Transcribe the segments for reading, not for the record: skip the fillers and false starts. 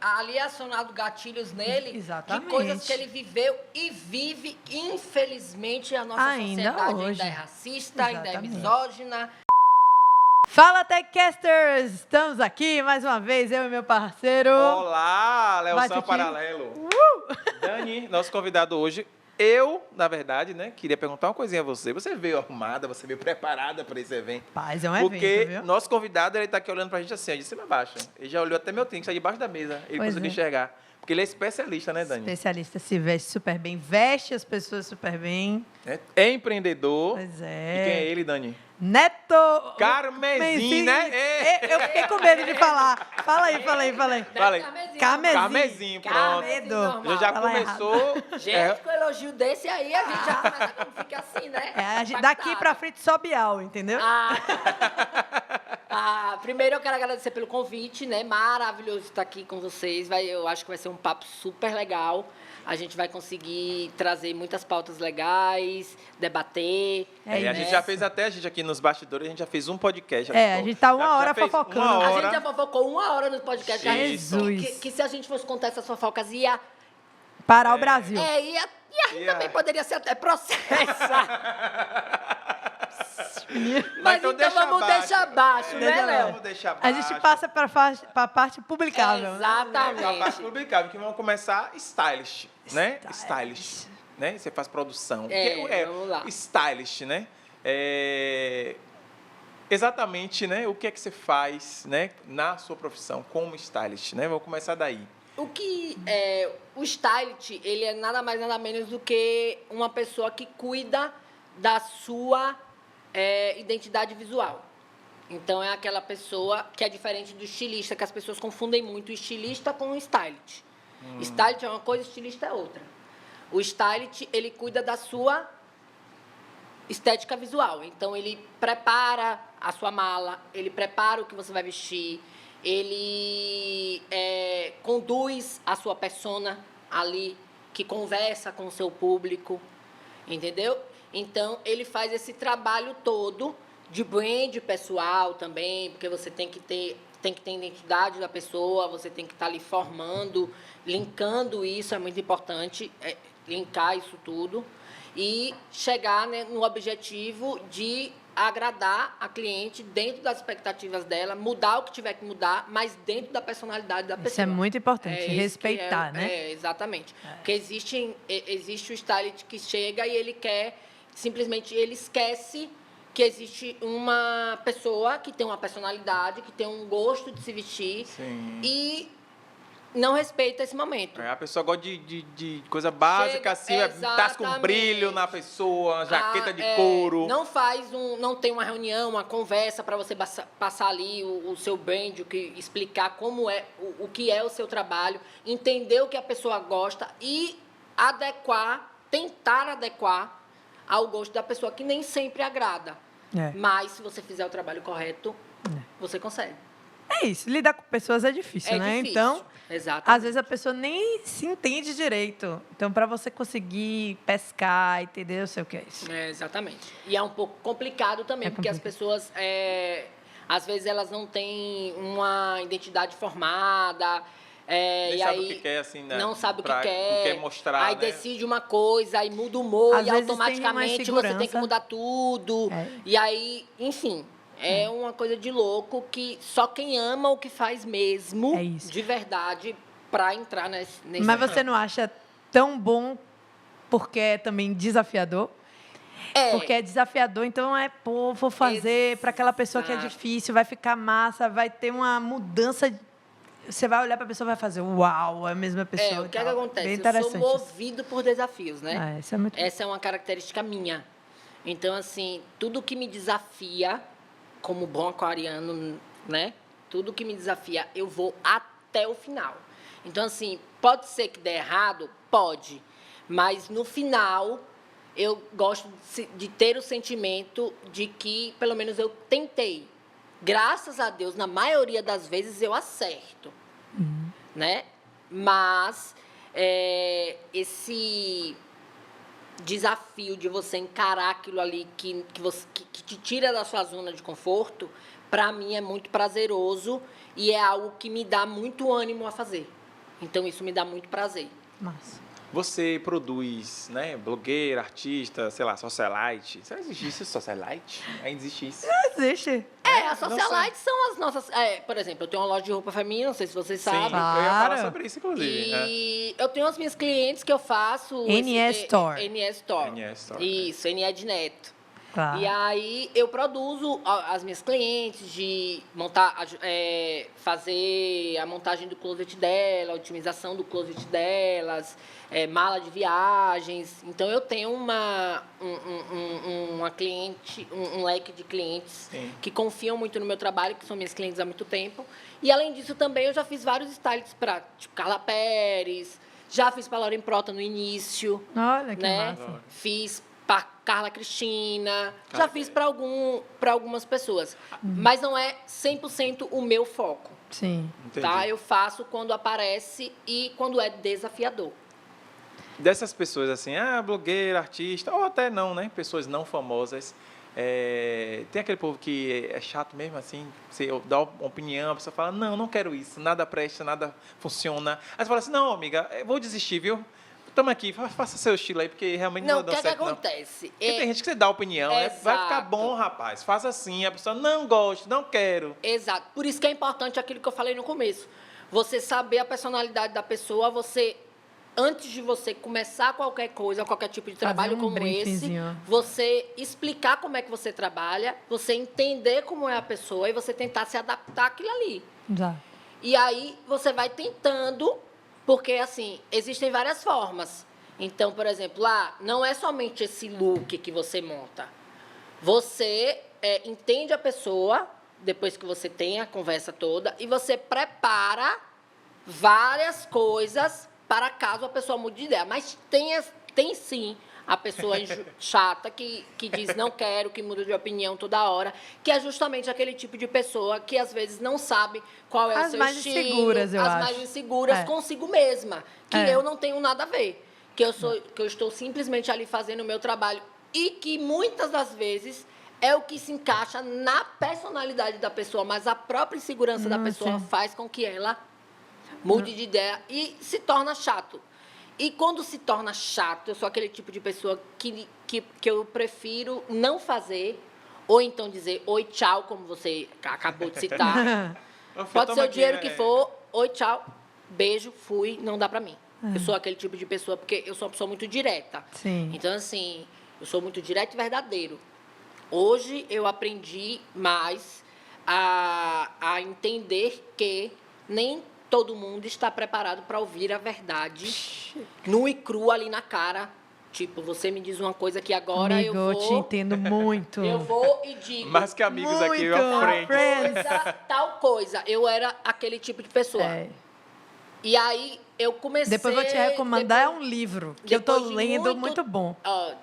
ali acionado gatilhos nele Exatamente. de coisas que ele viveu e vive, infelizmente, a nossa Ainda sociedade hoje. ainda é racista, ainda é Exatamente. misógina. Fala, Techcasters! Estamos aqui mais uma vez, eu e meu parceiro. Olá, Léo Bate Sam aqui. Paralelo. Dani, nosso convidado hoje. Eu, na verdade, né, queria perguntar uma coisinha a você. Você veio arrumada, você veio preparada para esse evento? Paz, é um Porque evento, viu? nosso convidado, ele tá aqui olhando pra gente assim, ó, de cima a baixo. Ele já olhou até meu tinho, que está debaixo da mesa. Ele Pois conseguiu é. enxergar. Porque ele é especialista, né, Dani? Especialista, se veste super bem, veste as pessoas super bem. É empreendedor. Pois E é. quem é ele, Dani? Neto! Carmesim, né? Eu fiquei com medo de falar. Fala aí. Fala aí. Carmesim. Carmesim, pronto. Medo. Já, já Fala começou... Gente, com elogio desse aí, a gente já começa a ficar assim, né? Daqui pra frente sobe al, entendeu? Primeiro eu quero agradecer pelo convite, né? Maravilhoso estar aqui com vocês. Eu acho que vai ser um papo super legal. A gente vai conseguir trazer muitas pautas legais, debater. A gente já fez até, a gente aqui nos bastidores, a gente já fez um podcast. A gente tá uma hora fez fofocando. uma A hora. gente já fofocou 1 hora no podcast. Jesus. Que se a gente fosse contar essas fofocas, ia Parar o Brasil. também poderia ser até processar. Mas então vamos deixar baixo, né, Léo? Vamos deixar A baixo. gente passa pra parte publicável. né? Exatamente. A parte publicável, que vamos começar stylish, né? Stylish, né? Você faz produção. Vamos lá. Stylish, né? Exatamente, né? O que é que você faz, né? Na sua profissão como stylish, né? Vamos começar daí. O stylist, ele é nada mais, nada menos do que uma pessoa que cuida da sua identidade visual. Então, é aquela pessoa que é diferente do estilista, que as pessoas confundem muito o estilista com o stylist. Stylist é uma coisa, estilista é outra. O stylist, ele cuida da sua estética visual. Então, ele prepara a sua mala, ele prepara o que você vai vestir, ele conduz a sua persona ali, que conversa com o seu público, entendeu? Então, ele faz esse trabalho todo de brand pessoal também, porque você tem que ter a identidade da pessoa, você tem que estar ali formando, linkando isso, é muito importante, linkar isso tudo, e chegar, né, no objetivo de agradar a cliente dentro das expectativas dela, mudar o que tiver que mudar, mas dentro da personalidade da pessoa. Isso é muito importante, isso respeitar, né? Exatamente. Porque existe o stylist que chega e ele quer, simplesmente, ele esquece que existe uma pessoa que tem uma personalidade, que tem um gosto de se vestir. Sim. E não respeita esse momento. A pessoa gosta de coisa básica, assim, tá com brilho na pessoa, jaqueta de couro. Não tem uma reunião, uma conversa para você passar ali o seu brand, explicar como o que é o seu trabalho, entender o que a pessoa gosta e tentar adequar ao gosto da pessoa, que nem sempre agrada. Mas, se você fizer o trabalho correto, você consegue. É isso, lidar com pessoas é difícil, né? Difícil. Então, Exatamente. às vezes a pessoa nem se entende direito. Então, para você conseguir pescar, entender, eu sei o que é isso. Exatamente. E é um pouco complicado também, porque as pessoas, às vezes, elas não têm uma identidade formada. Nem e sabe aí o que quer, assim, né? não sabe o que quer. Quer mostrar, aí né? decide uma coisa, aí muda o humor, Às e vezes automaticamente tem uma você tem que mudar tudo. E aí, enfim, uma coisa de louco que só quem ama o que faz mesmo, de verdade, para entrar nesse Mas você não acha tão bom porque é também desafiador? Porque é desafiador, então vou fazer para aquela pessoa que é difícil, vai ficar massa, vai ter uma mudança. Você vai olhar para a pessoa e vai fazer, uau, é a mesma pessoa. O que é que acontece? Bem Eu sou interessante movido por desafios, né? isso é muito Essa é uma característica minha. Então, assim, tudo que me desafia, como bom aquariano, né? Tudo que me desafia, eu vou até o final. Então, assim, pode ser que dê errado? Pode. Mas, no final, eu gosto de ter o sentimento de que, pelo menos, eu tentei. Graças a Deus, na maioria das vezes, eu acerto. Né? Mas, esse desafio de você encarar aquilo ali que te tira da sua zona de conforto, para mim é muito prazeroso e é algo que me dá muito ânimo a fazer. Então, isso me dá muito prazer. Massa. Você produz, né, blogueira, artista, sei lá, socialite. Será que existe isso, socialite? Ainda existe isso? Existe. As socialites são as nossas... por exemplo, eu tenho uma loja de roupa feminina, não sei se vocês Sim, sabem. eu ia falar Claro. sobre isso, inclusive. E eu tenho as minhas clientes que eu faço... NE Store. NE Store. NE Store. Isso, NE de Neto. Claro. E aí eu produzo as minhas clientes de montar, fazer a montagem do closet dela, a otimização do closet delas, mala de viagens. Então eu tenho uma cliente, um leque de clientes Sim. que confiam muito no meu trabalho, que são minhas clientes há muito tempo. E além disso também eu já fiz vários styles para tipo Carla Pérez, já fiz para Lauren Prota no início. Olha que né? massa. Fiz para Carla Cristina, já fiz para algumas pessoas, mas não é 100% o meu foco, Sim. Entendi. tá? Eu faço quando aparece e quando é desafiador. Dessas pessoas assim, blogueira, artista, ou até não, né? Pessoas não famosas. Tem aquele povo que é chato mesmo, assim, você dá uma opinião, a pessoa fala, não quero isso, nada presta, nada funciona. Aí você fala assim, não, amiga, eu vou desistir, viu? Toma aqui, faça seu estilo aí, porque realmente não Não, o dá que é que certo, não. acontece? Porque tem gente que você dá opinião, né? Vai ficar Exato. bom, rapaz, faça assim. A pessoa, não gosto, não quero. Exato. Por isso que é importante aquilo que eu falei no começo. Você saber a personalidade da pessoa, antes de você começar qualquer coisa, qualquer tipo de trabalho como esse, briefingzinho. você explicar como é que você trabalha, você entender como é a pessoa e você tentar se adaptar àquilo ali. Já. E aí você vai tentando, porque assim, existem várias formas. Então, por exemplo, não é somente esse look que você monta. Você entende a pessoa, depois que você tem a conversa toda, e você prepara várias coisas para caso a pessoa mude de ideia. Mas tem sim a pessoa chata que diz não quero, que muda de opinião toda hora, que é justamente aquele tipo de pessoa que às vezes não sabe qual é o seu estilo. As mais inseguras, eu acho. As mais inseguras consigo mesma, que eu não tenho nada a ver. Que eu estou simplesmente ali fazendo o meu trabalho e que muitas das vezes é o que se encaixa na personalidade da pessoa, mas a própria insegurança da pessoa faz com que ela mude de ideia e se torna chato. E quando se torna chato, eu sou aquele tipo de pessoa que eu prefiro não fazer, ou então dizer oi, tchau, como você acabou de citar. Pode ser o dinheiro que for, oi, tchau, beijo, fui, não dá pra mim. Eu sou aquele tipo de pessoa, porque eu sou uma pessoa muito direta. Sim. Então, assim, eu sou muito direto e verdadeiro. Hoje, eu aprendi mais a entender que nem todo mundo está preparado para ouvir a verdade nu e cru ali na cara. Tipo, você me diz uma coisa que agora Amigo, eu eu te vou... entendo muito. Eu vou e digo... Mais que amigos aqui, Muito. ó, friends. Tal coisa. Eu era aquele tipo de pessoa. E aí, eu comecei... Depois vou te recomendar um livro que eu tô depois de lendo, muito bom.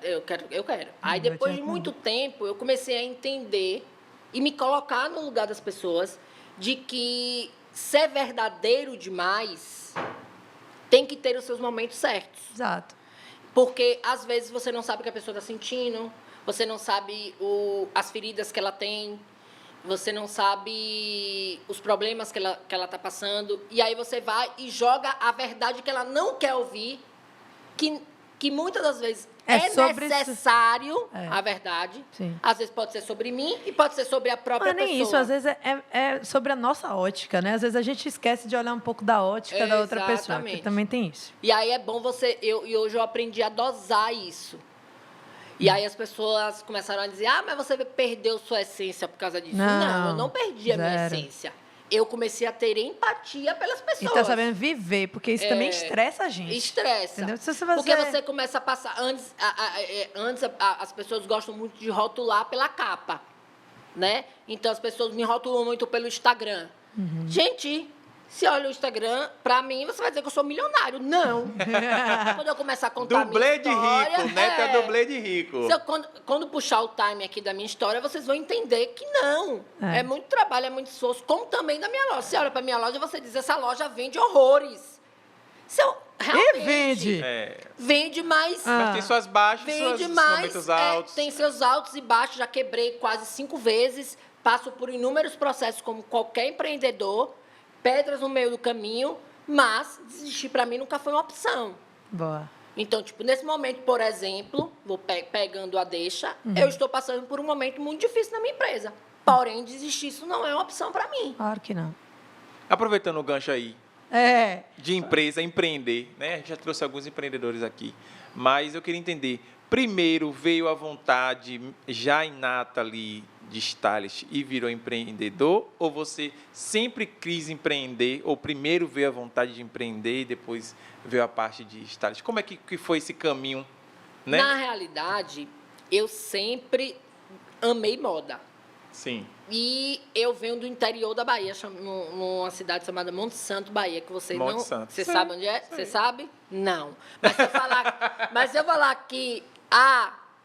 Eu quero. Aí, depois de muito tempo, eu comecei a entender e me colocar no lugar das pessoas de que ser verdadeiro demais tem que ter os seus momentos certos. Exato. Porque, às vezes, você não sabe o que a pessoa está sentindo, você não sabe as feridas que ela tem, você não sabe os problemas que ela está passando. E aí você vai e joga a verdade que ela não quer ouvir, que muitas das vezes é necessário a verdade. Sim. Às vezes pode ser sobre mim e pode ser sobre a própria Não é nem pessoa. isso, às vezes é sobre a nossa ótica, né? Às vezes a gente esquece de olhar um pouco da ótica da outra pessoa, Exatamente. que também tem isso. E aí é bom e hoje eu aprendi a dosar isso. E aí as pessoas começaram a dizer, mas você perdeu sua essência por causa disso. Não, eu não perdi a minha essência. Eu comecei a ter empatia pelas pessoas. E tá sabendo viver, porque isso também estressa a gente. Estressa. Entendeu? Porque você começa a passar... Antes as pessoas gostam muito de rotular pela capa, né? Então, as pessoas me rotulam muito pelo Instagram. Gente... Se olha o Instagram, pra mim, você vai dizer que eu sou milionário. Não. Quando eu começar a contar Dublê a minha história... de rico, Neto é dublê de rico. Quando puxar o time aqui da minha história, vocês vão entender que não. É muito trabalho, é muito esforço, como também da minha loja. Você olha pra minha loja e você diz, essa loja vende horrores. Realmente, E vende. Vende, mas... Mas tem suas baixas, Vende seus mais, momentos altos. tem seus altos e baixos. Já quebrei quase 5 vezes. Passo por inúmeros processos, como qualquer empreendedor. Pedras no meio do caminho, Mas desistir para mim nunca foi uma opção. Boa. Então, tipo, nesse momento, por exemplo, vou pegando a deixa, eu estou passando por um momento muito difícil na minha empresa. Porém, desistir, isso não é uma opção para mim. Claro que não. Aproveitando o gancho aí, É. de empresa, empreender, né? A gente já trouxe alguns empreendedores aqui, mas eu queria entender, primeiro veio a vontade já inata ali de stylist e virou empreendedor, ou você sempre quis empreender, ou primeiro veio a vontade de empreender e depois veio a parte de stylist? Como é que foi esse caminho, né? Na realidade, eu sempre amei moda. Sim. E eu venho do interior da Bahia, numa cidade chamada Monte Santo, Bahia, que você Monte não... Santo. Você Sei, sabe onde é? sei. Você sabe? Não. Mas se eu falar que...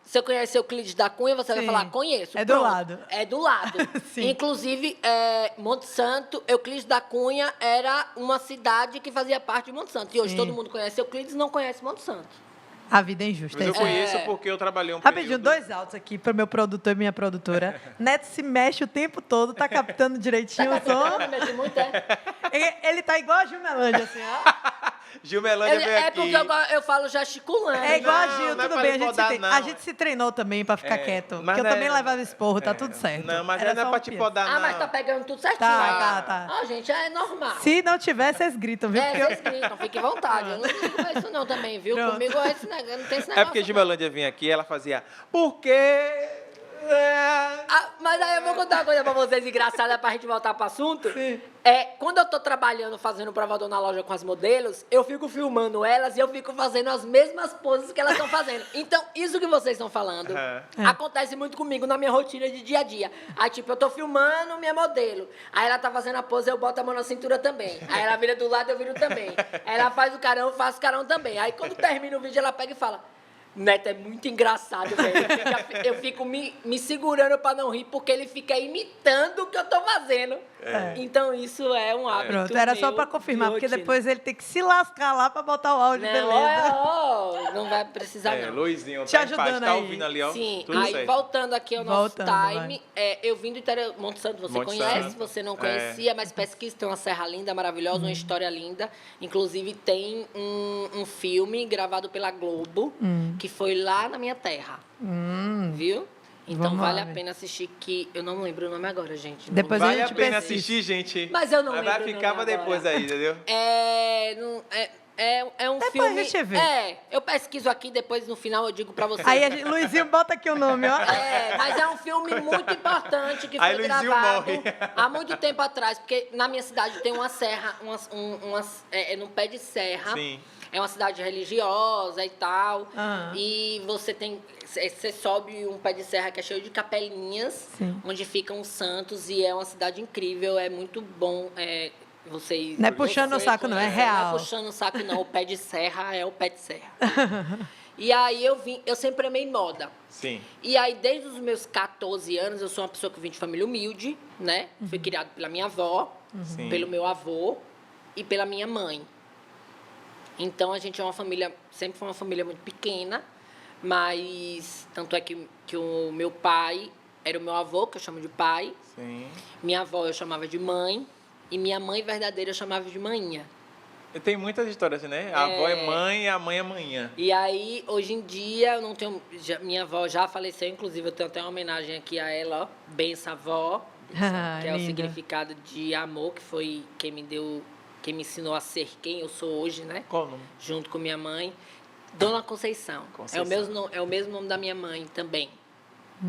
se eu conhecer Euclides da Cunha, você vai Sim. falar, conheço. É do Pronto. lado. É do lado. Sim. Inclusive, Monte Santo, Euclides da Cunha era uma cidade que fazia parte de Monte Santo. E hoje Sim. todo mundo conhece Euclides e não conhece Monte Santo. A vida é injusta. Mas eu é isso. conheço porque eu trabalhei um Rapidinho, período... 2 altos aqui para o meu produtor e minha produtora. Neto se mexe o tempo todo, tá captando direitinho o som. Muito, é. Ele tá igual a Gilmelândia, assim, ó. Gilmelândia veio aqui. Porque eu falo gesticulando. É igual a Não, Gil, não é tudo pra bem. podar, A gente se treinou também para ficar quieto. mas Porque eu não é- também levava esporro, tá tudo certo. Não, mas Era não é só pra um te piso. podar, não. Mas tá pegando tudo certinho. Tá. Gente, é normal. Se não tiver, vocês gritam, viu? Porque Vocês gritam, fiquem à vontade. Eu não ligo pra isso não também, viu? Pronto. Comigo não tem esse negócio. É porque Gilmelândia vinha aqui, ela fazia... Porque... Mas aí eu vou contar uma coisa pra vocês engraçada pra gente voltar pro assunto. Sim. Quando eu tô trabalhando, fazendo provador na loja com as modelos, eu fico filmando elas e eu fico fazendo as mesmas poses que elas estão fazendo. Então, isso que vocês estão falando acontece muito comigo na minha rotina de dia a dia. Aí, tipo, eu tô filmando minha modelo. Aí ela tá fazendo a pose, eu boto a mão na cintura também. Aí ela vira do lado, eu viro também. Aí ela faz o carão, eu faço o carão também. Aí quando termina o vídeo, ela pega e fala... Neto, é muito engraçado, velho. Eu fico me segurando pra não rir, porque ele fica imitando o que eu tô fazendo. Então, isso é um hábito. Pronto, era só meu para confirmar, de porque rotina. depois ele tem que se lascar lá para botar o áudio, beleza. Não vai precisar, não. Luizinho, Te tá em paz, ajudando tá aí. ouvindo ali, ó. Sim, Tudo aí certo. voltando aqui ao nosso Voltando, time, eu vim do interior, Monte Santo, você Monte conhece, Santo. você não conhecia, mas pesquisa, tem uma serra linda, maravilhosa, uma história linda. Inclusive, tem um filme gravado pela Globo, que foi lá na minha terra, viu? Então, Vamos vale lá, a pena assistir, que eu não lembro o nome agora, gente. Depois Vale a a gente pena pesquisa. assistir, gente. Mas eu não Mas lembro vai o ficar nome pra depois agora. aí, entendeu? É um Depois filme... a gente vê. Eu pesquiso aqui, depois no final eu digo pra vocês. Aí, Luizinho, bota aqui o nome, ó. Mas é um filme muito importante que Aí foi Luizinho gravado morre. há muito tempo atrás, porque na minha cidade tem uma serra, num pé de serra. Sim. É uma cidade religiosa e tal. Aham. E você sobe um pé de serra que é cheio de capelinhas, Sim. onde ficam os santos, e é uma cidade incrível, é muito bom. Vocês, Não é puxando o saco, não, é conhecem, real. Não é puxando o saco, não. O pé de serra é o pé de serra. E aí eu sempre amei moda. Sim. E aí, desde os meus 14 anos, eu sou uma pessoa que vim de família humilde, né? Fui criada pela minha avó, Sim. pelo meu avô e pela minha mãe. Então, a gente é uma família, sempre foi uma família muito pequena, mas tanto é que o meu pai era o meu avô, que eu chamo de pai, Sim. minha avó eu chamava de mãe, e minha mãe verdadeira eu chamava de manhinha. E tem muitas histórias, né? A avó é mãe e a mãe é manhã. E aí, hoje em dia, eu não tenho. Minha avó já faleceu, inclusive, eu tenho até uma homenagem aqui a ela, ó. Benção avó, que é o Linda. significado de amor, que foi quem me ensinou a ser quem eu sou hoje, né? Qual o nome? Junto com minha mãe. Dona Conceição. Conceição. É o mesmo nome da minha mãe também.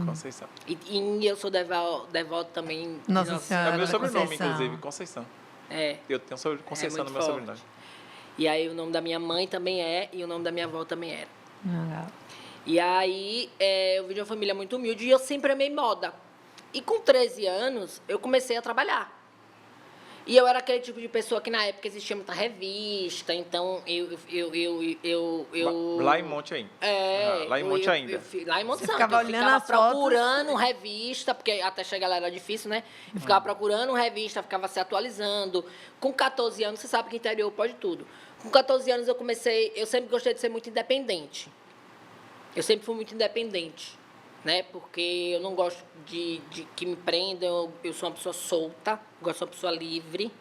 Conceição. E eu sou devoto também. de Nossa Senhora. É o meu da sobrenome, Conceição. inclusive, Conceição. É. Eu tenho Conceição muito no meu forte. sobrenome. E aí, o nome da minha mãe também e o nome da minha avó também era. Legal. E aí, eu vim de uma família muito humilde e eu sempre amei moda. E com 13 anos, eu comecei a trabalhar. E eu era aquele tipo de pessoa que na época existia muita revista, então Lá em Monte ainda. Lá em Monte ainda. Lá em Monte Você Santo. ficava Eu olhando ficava as fotos. procurando revista, porque até chegar lá era difícil, né? Eu ficava procurando revista, ficava se atualizando. Com 14 anos, você sabe que interior pode tudo. Com 14 anos eu sempre gostei de ser muito independente. Eu sempre fui muito independente, né? Porque eu não gosto de que me prendam, eu sou uma pessoa solta, gosto de uma pessoa livre.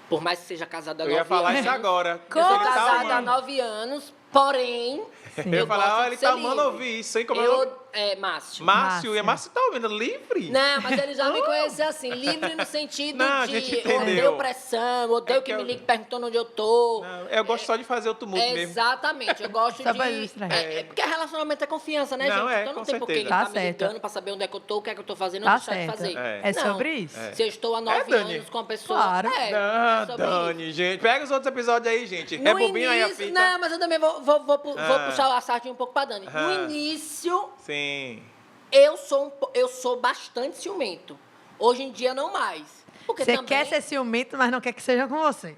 Por mais que seja casada há Eu 9 ia anos. falar isso agora. Eu sou Ele tá casada há amando. 9 anos, porém... Eu ia falar, gosto ele de tá ser amando livre. ouvir isso, hein? Como é o nome? Márcio. Márcio. E Márcio. Márcio tá ouvindo livre? Não, mas ele já me conhece assim, livre no sentido Não, a de gente entendeu. odeio pressão, odeio É que que me eu- ligue perguntando onde eu tô. Não, eu gosto só de fazer o tumulto mesmo. Exatamente, eu gosto Só de... pra ilustrar. Porque relacionamento é confiança, né, Não, gente? é, Então não com tem por que certeza. ele Tá tá me certo. ligando pra saber onde é que eu tô, o que é que eu tô fazendo, Tá ou deixar de certo. fazer. É. É Não. sobre isso. Se eu estou há 9 Dani? anos com a pessoa... Claro. Ah, sobre isso. Dani, gente. Pega os outros episódios aí, gente. No Rebobina aí a início, fita. não, mas eu também vou Ah. puxar a sardinha um pouco pra Dani. Ah. No início, Sim. eu sou bastante ciumento. Hoje em dia, não mais. Porque Você também, quer ser ciumento, mas não quer que seja com você.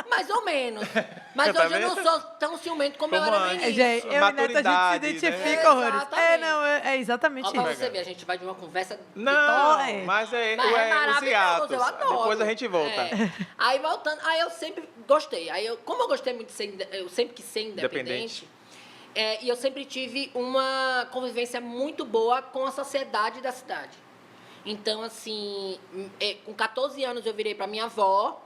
mais ou menos. Mas Tá hoje eu não vendo? sou tão ciumento como, eu Como era no antes. início. Gente, eu e Neto, a gente se Maturidade, identifica né? horrores. Exatamente. Não, é exatamente Ó, pra isso. você ver, a gente vai de uma conversa... Não, É. mas é, Mas é os maravilhoso, hiatos. eu adoro. Depois a gente volta. É. Aí voltando, aí eu sempre gostei. Como eu gostei muito de ser, eu sempre quis ser independente. E eu sempre tive uma convivência muito boa com a sociedade da cidade. Então, assim, com 14 anos eu virei para minha avó,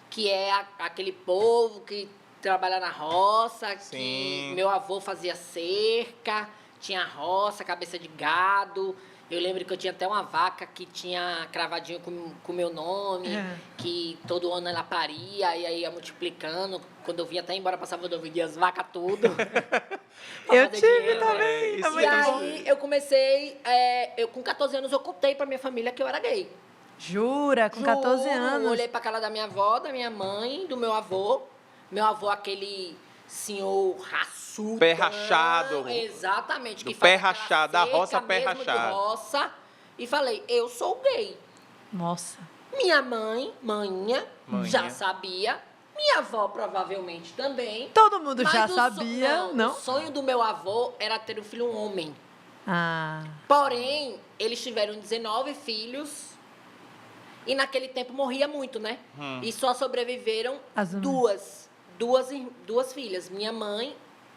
que é aquele povo que trabalha na roça, Sim. que meu avô fazia cerca, tinha roça, cabeça de gado. Eu lembro que eu tinha até uma vaca que tinha cravadinho com o meu nome, que todo ano ela paria, e aí ia multiplicando. Quando eu vinha até embora pra Salvador, eu vendia as vacas tudo. pra Eu fazer tive dinheiro, né? também. isso E é aí eu comecei, com 14 anos eu contei pra minha família que eu era gay. Jura, com 14 Juro, anos. Olhei pra cara da minha avó, da minha mãe, do meu avô. Meu avô, aquele senhor raçudo. Pé rachado. Exatamente. Do que pé faz aquela rachado, da cerca roça, pé mesmo de rachado. roça. E falei, eu sou gay. Nossa. Minha manhinha, Manhinha. já sabia. Minha avó provavelmente também. Todo mundo Mas já o sabia, não? O sonho do meu avô era ter um filho homem. Ah, Porém, eles tiveram 19 filhos e naquele tempo morria muito, né? E só sobreviveram As duas filhas, minha mãe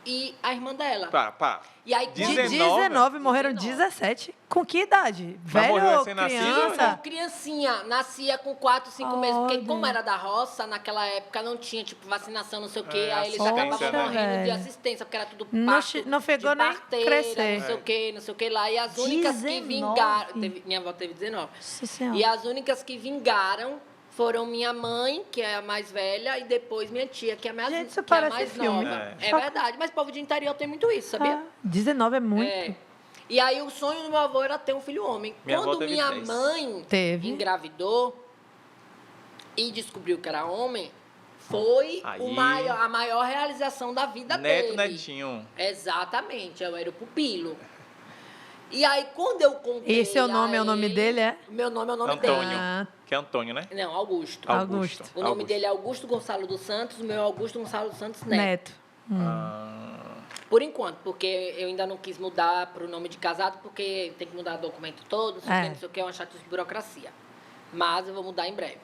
e a irmã dela. Pá. E aí, de 19? 19 morreram 19. 17. Com que idade? Velho morreu ou recém-nascido, criança? criancinha, nascia com 4, 5 meses. Porque Olha. como era da roça, naquela época não tinha, tipo, vacinação, não sei o quê. É, Aí eles assistência, acabavam né? morrendo de Velho. assistência, porque era tudo Não parto não pegou de nem parteira, crescer. não sei o que lá. E as únicas que 19? vingaram... minha avó teve 19. Nossa Senhora. E as únicas que vingaram foram minha mãe, que é a mais velha, e depois minha tia, que é a mais, Gente, isso que é a parece mais filme. nova. É. É verdade, mas povo de interior tem muito isso, sabia? Ah, 19 é muito. É. E aí o sonho do meu avô era ter um filho homem. Minha avó Quando teve minha 10. mãe Teve. engravidou e descobriu que era homem, foi Aí. a maior realização da vida Neto, dele. netinho. Exatamente, eu era o pupilo. E aí, quando eu contei E seu nome a é o nome ele- dele, é? Meu nome é o nome Antônio. dele. Ah, Que é Antônio, né? Não, Augusto. Augusto. O nome dele é Augusto Gonçalo dos Santos, o meu é Augusto Gonçalo dos Santos Neto. Neto. Por enquanto, porque eu ainda não quis mudar para o nome de casado, porque tem que mudar o documento todo, não sei o que, é uma chatice de burocracia. Mas eu vou mudar em breve.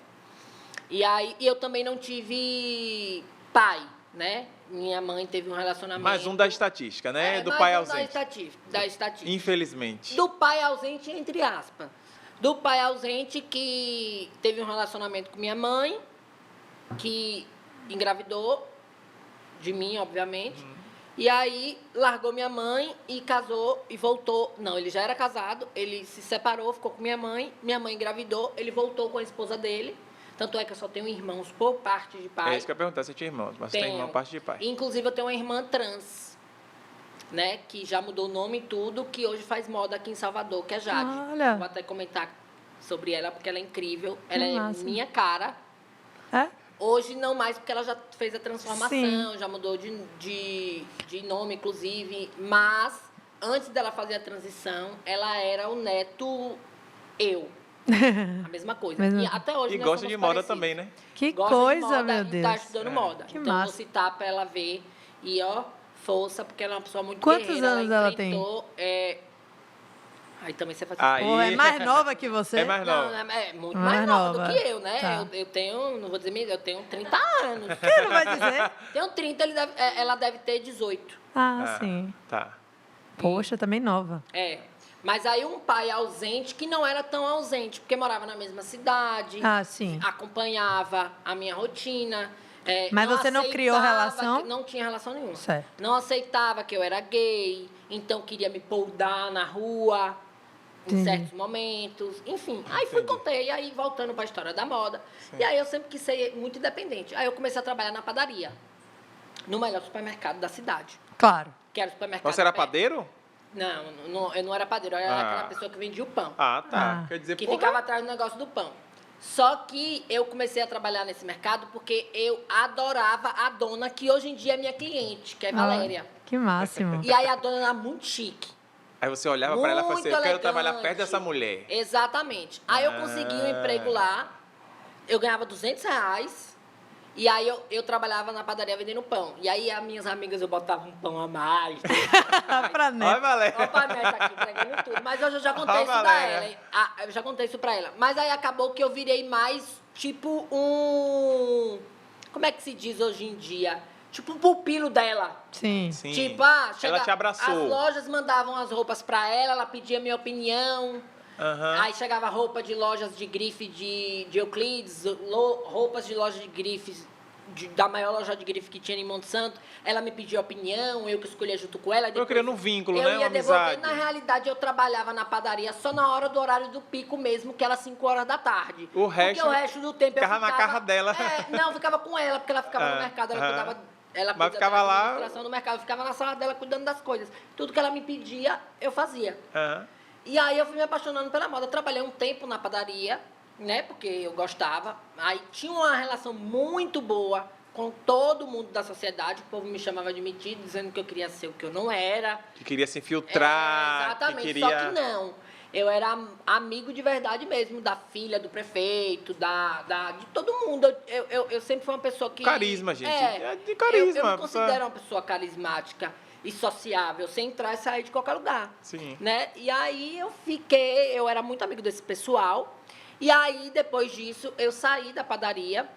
E aí, eu também não tive pai, né? Minha mãe teve um relacionamento... Mais um da estatística, né? Do mais pai um ausente. Da estatística. Infelizmente. Do pai ausente, entre aspas. Do pai ausente que teve um relacionamento com minha mãe, que engravidou de mim, obviamente. E aí largou minha mãe e casou e voltou. Não, ele já era casado, ele se separou, ficou com minha mãe engravidou, ele voltou com a esposa dele. Tanto é que eu só tenho irmãos por parte de pai. É isso que eu ia perguntar, se tinha irmãos, mas tem irmão parte de pai. Inclusive, eu tenho uma irmã trans, né? Que já mudou o nome e tudo, que hoje faz moda aqui em Salvador, que é Jade. Olha. Vou até comentar sobre ela, porque ela é incrível. Ela é massa. minha cara. É? Hoje não mais, porque ela já fez a transformação, Sim. já mudou de nome, inclusive. Mas, antes dela fazer a transição, ela era o neto eu. A mesma coisa. Mesma E até hoje E nós gosta somos de moda parecidos. também, né? Que Gosta de coisa, moda meu e Deus. tá estudando moda. Que então, massa. vou citar pra ela ver. E, ó, força, porque ela é uma pessoa muito Quantos guerreira. anos ela tem? enfrentou, Aí também você faz... Aí- Porra, é mais nova que você? É mais nova. Não, é muito Mais mais nova nova. do que eu, né? Tá. Eu tenho, não vou dizer mesmo, eu tenho 30 anos. Que não vai dizer? Tenho 30, ela deve ter 18. Ah, sim. Tá. Poxa, também nova. É. Mas aí um pai ausente, que não era tão ausente, porque morava na mesma cidade, sim. acompanhava a minha rotina. Mas você não criou relação? Não tinha relação nenhuma. Certo. Não aceitava que eu era gay, então queria me poldar na rua em certos momentos. Enfim, aí contei, aí voltando para a história da moda. Sim. E aí eu sempre quis ser muito independente. Aí eu comecei a trabalhar na padaria, no melhor supermercado da cidade. Claro. Que era o supermercado. Você era padeiro? Não, eu não era padeiro, eu era aquela pessoa que vendia o pão. Tá. Quer dizer, que ficava atrás do negócio do pão. Só que eu comecei a trabalhar nesse mercado porque eu adorava a dona, que hoje em dia é minha cliente, que é Valéria. Que máximo. E aí a dona era muito chique. Aí você olhava para ela e falava assim, eu quero trabalhar perto dessa mulher. Exatamente. Aí eu consegui um emprego lá, eu ganhava R$200, e aí eu trabalhava na padaria vendendo pão. E aí as minhas amigas, eu botava um pão a mais. Pra neta. Olha, Valéria. Olha pra neta aqui, entregando tudo. Mas hoje eu já contei isso pra ela. Eu já contei isso pra ela. Mas aí acabou que eu virei mais, tipo, como é que se diz hoje em dia? Tipo um pupilo dela. Sim. Tipo, ela te abraçou. As lojas mandavam as roupas pra ela pedia minha opinião. Aí chegava roupa de lojas de grife de Euclides, roupas de loja de grifes, da maior loja de grife que tinha em Monte Santo. Ela me pediu opinião, eu que escolhia junto com ela. Eu criando um vínculo, né? Uma ia devolver. amizade. Na realidade, eu trabalhava na padaria só na hora do horário do pico mesmo, que era 5 horas da tarde. Porque o resto do tempo eu ficava na casa dela. Não, ficava com ela, porque ela ficava no mercado, ela cuidava. Ela mas ficava lá. Administração do mercado, eu ficava na sala dela cuidando das coisas. Tudo que ela me pedia, eu fazia. Uhum. E aí eu fui me apaixonando pela moda. Eu trabalhei um tempo na padaria, né? Porque eu gostava. Aí tinha uma relação muito boa com todo mundo da sociedade. O povo me chamava de metido, dizendo que eu queria ser o que eu não era. Que queria se infiltrar. Exatamente, só que não. Eu era amigo de verdade mesmo, da filha do prefeito, de todo mundo. Eu sempre fui uma pessoa que... Carisma, gente. É de carisma. Eu me considero uma pessoa carismática e sociável, sem entrar e sair de qualquer lugar. Sim. Né? E aí eu era muito amigo desse pessoal. E aí, depois disso, eu saí da padaria,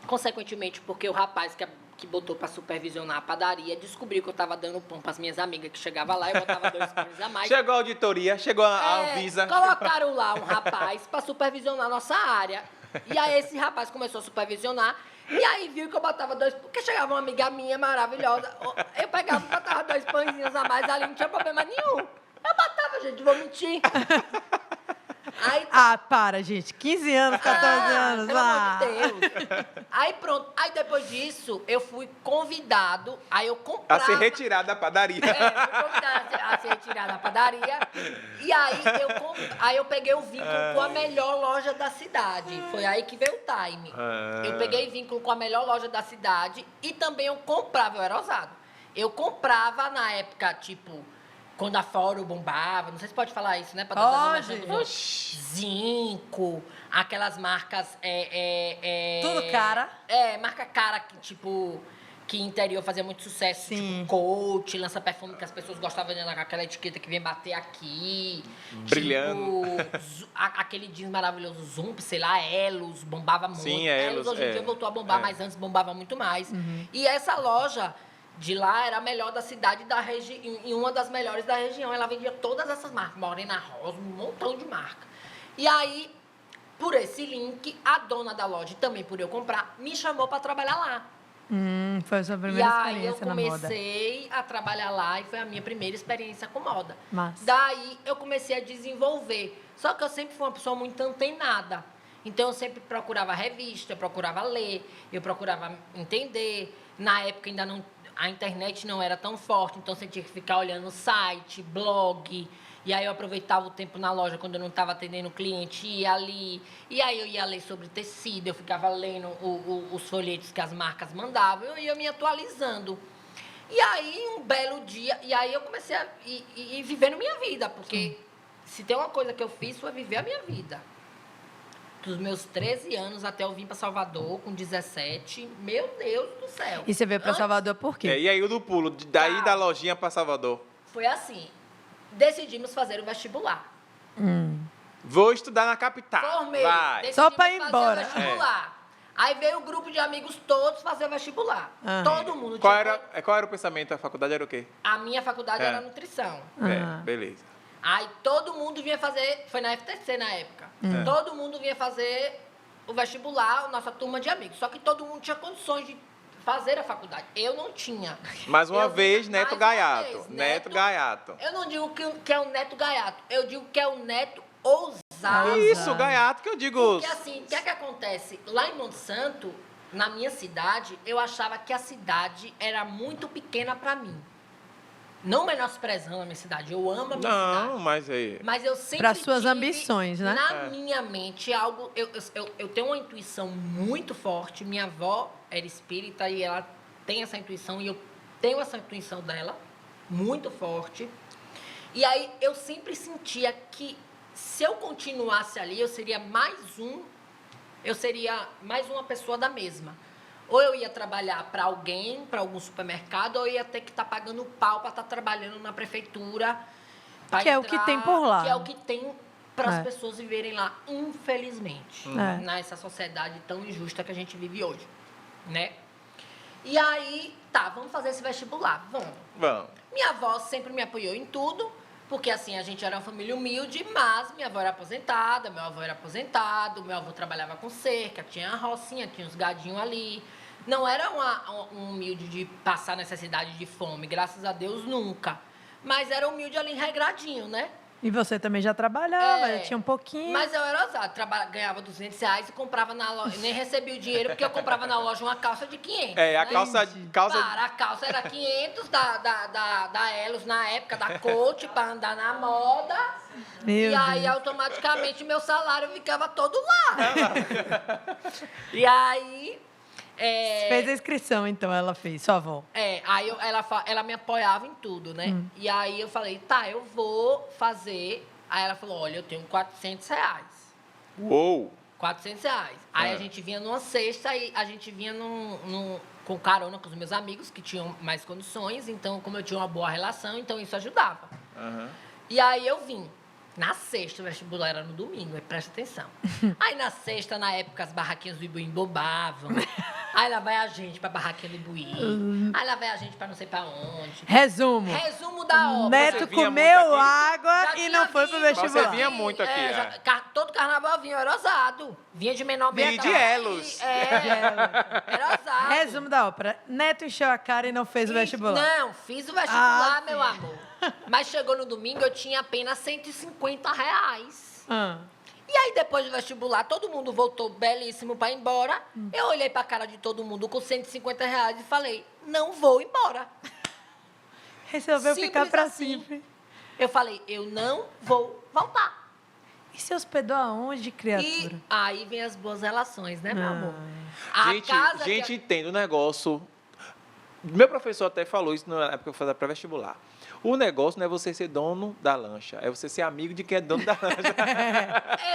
consequentemente, porque o rapaz que botou para supervisionar a padaria descobriu que eu estava dando pão para as minhas amigas que chegavam lá, eu botava 2 pães a mais. Chegou a auditoria, chegou a Anvisa. Colocaram lá um rapaz para supervisionar a nossa área. E aí esse rapaz começou a supervisionar. E aí viu que eu botava 2... Porque chegava uma amiga minha maravilhosa. Eu pegava e botava 2 pãezinhos a mais ali, não tinha problema nenhum. Eu botava, gente, vou mentir. Aí, para, gente. 15 anos, 14 anos. Pelo amor de Deus. Aí pronto. Aí depois disso, eu fui convidado. Aí eu comprava... A ser retirado da padaria. Fui convidado a ser retirado da padaria. E aí eu peguei o vínculo com a melhor loja da cidade. Foi aí que veio o time. Eu peguei vínculo com a melhor loja da cidade e também eu comprava, eu era ousado. Eu comprava na época, tipo... Quando a Fórum bombava, não sei se pode falar isso, né? Zinco, aquelas marcas... Tudo cara. Marca cara que, tipo... Que interior fazia muito sucesso. Sim. Tipo, Coach, lança perfume que as pessoas gostavam de andar com aquela etiqueta que vem bater aqui. Brilhando. Tipo, aquele jeans maravilhoso, Zump, sei lá, Elos, bombava muito. Sim, Elos. Hoje em dia voltou a bombar, mas antes bombava muito mais. E essa loja... De lá era a melhor da cidade e uma das melhores da região. Ela vendia todas essas marcas, Morena Rosa, um montão de marca. E aí, por esse link, a dona da loja, e também por eu comprar, me chamou para trabalhar lá. Foi a sua primeira experiência na moda. E aí eu comecei a trabalhar lá e foi a minha primeira experiência com moda. Massa. Daí eu comecei a desenvolver. Só que eu sempre fui uma pessoa muito antenada. Então eu sempre procurava revista, eu procurava ler, eu procurava entender. Na época ainda não... A internet não era tão forte, então você tinha que ficar olhando site, blog. E aí eu aproveitava o tempo na loja quando eu não estava atendendo o cliente, ia ali. E aí eu ia ler sobre tecido, eu ficava lendo os folhetos que as marcas mandavam, eu ia me atualizando. E aí, um belo dia, e aí eu comecei a ir vivendo minha vida, porque se tem uma coisa que eu fiz foi viver a minha vida. Dos meus 13 anos até eu vim para Salvador com 17. Meu Deus do céu. E você veio para Salvador por quê? E aí o do pulo, daí da lojinha para Salvador? Foi assim. Decidimos fazer o vestibular. Vou estudar na capital. Formei. Vai. Só para ir embora. Vestibular. Aí veio o grupo de amigos todos fazer o vestibular. Todo mundo. Qual era o pensamento? A faculdade era o quê? A minha faculdade era nutrição. Beleza. Aí todo mundo vinha fazer, foi na FTC na época, todo mundo vinha fazer o vestibular, a nossa turma de amigos. Só que todo mundo tinha condições de fazer a faculdade. Eu não tinha. Mais uma vez, Neto Gaiato. Vez, Neto Gaiato. Eu não digo que é o Neto Gaiato, eu digo que é o Neto ousado. Isso, Gaiato, que eu digo. Porque assim, o que é que acontece? Lá em Monte Santo, na minha cidade, eu achava que a cidade era muito pequena pra mim. Não menosprezando a minha cidade, eu amo a minha cidade. Não, mas aí... Mas eu sempre Para suas tive ambições, né? na minha mente algo... Eu tenho uma intuição muito forte. Minha avó era espírita e ela tem essa intuição. E eu tenho essa intuição dela, muito forte. E aí eu sempre sentia que se eu continuasse ali, eu seria mais uma pessoa da mesma. Ou eu ia trabalhar para alguém, para algum supermercado, ou eu ia ter que estar pagando pau para estar trabalhando na prefeitura. Que é o que tem por lá. Que é o que tem para as pessoas viverem lá, infelizmente. Nessa sociedade tão injusta que a gente vive hoje, né? E aí, vamos fazer esse vestibular, vamos. Minha avó sempre me apoiou em tudo, porque assim, a gente era uma família humilde, mas minha avó era aposentada, meu avô era aposentado, meu avô trabalhava com cerca, tinha a rocinha, tinha os gadinhos ali. Não era um humilde de passar necessidade de fome, graças a Deus, nunca. Mas era humilde ali, regradinho, né? E você também já trabalhava, já tinha um pouquinho. Mas eu era ousado, ganhava R$200 e comprava na loja, nem recebia o dinheiro, porque eu comprava na loja uma calça de 500. A calça... A calça era 500 da Elos na época, da Coach, para andar na moda. Meu aí, Deus. automaticamente, meu salário ficava todo lá. E aí... Fez a inscrição, então, ela fez, sua avó. Aí ela me apoiava em tudo, né? E aí eu falei, eu vou fazer. Aí ela falou, olha, eu tenho R$400. Uou! R$400. Aí a gente vinha numa sexta e a gente vinha com carona com os meus amigos que tinham mais condições. Então, como eu tinha uma boa relação, então isso ajudava. E aí eu vim. Na sexta, o vestibular era no domingo, aí presta atenção. Aí na sexta, na época, as barraquinhas do Ibuí bombavam. Aí lá vai a gente pra barraquinha do Ibuí. Aí lá vai a gente pra não sei pra onde. Resumo da obra. Neto comeu água e não foi pro vestibular. Você vinha muito aqui, todo carnaval vinha, eu era ousado. Vinha de menor Vinha de Elos. Era ousado. Resumo da ópera. Neto encheu a cara e não fez o vestibular. Não, fiz o vestibular, meu amor. Mas chegou no domingo, eu tinha apenas R$150. E aí, depois do vestibular, todo mundo voltou belíssimo para ir embora. Eu olhei para a cara de todo mundo com R$150 e falei, não vou embora. Resolveu ficar para sempre. Eu falei, eu não vou voltar. E se hospedou aonde, criatura? E aí vem as boas relações, né, meu amor? Gente, entende o negócio. Meu professor até falou isso na época que eu fazia pré-vestibular. O negócio não é você ser dono da lancha, é você ser amigo de quem é dono da lancha.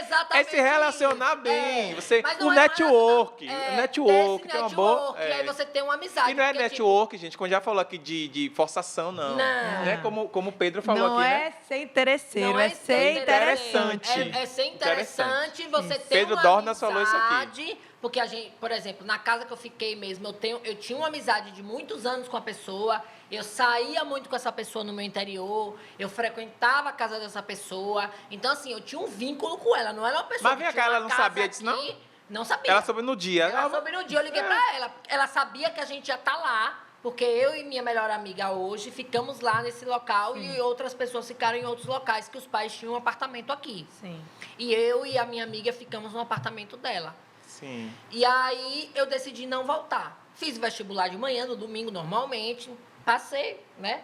Exatamente. É se relacionar bem. O network. O network tem uma boa. E aí você tem uma amizade. E não é network, gente, como já falou aqui de forçação, não. Não é como o Pedro falou não aqui, é né? Ser interesseiro, é ser interessante. É ser interessante, você tem Pedro uma Dornas falou isso amizade. aqui. Porque a gente, por exemplo, na casa que eu fiquei mesmo, eu tinha uma amizade de muitos anos com a pessoa, eu saía muito com essa pessoa no meu interior, eu frequentava a casa dessa pessoa. Então, assim, eu tinha um vínculo com ela, não era uma pessoa Mas vem cá, ela não sabia disso, não? Não sabia. Ela soube no dia. Ela soube no dia, eu liguei pra ela. Ela sabia que a gente ia estar lá, porque eu e minha melhor amiga hoje ficamos lá nesse local e outras pessoas ficaram em outros locais, que os pais tinham um apartamento aqui. Sim. E eu e a minha amiga ficamos no apartamento dela. Sim. E aí eu decidi não voltar. Fiz vestibular de manhã, no domingo, normalmente. Passei, né?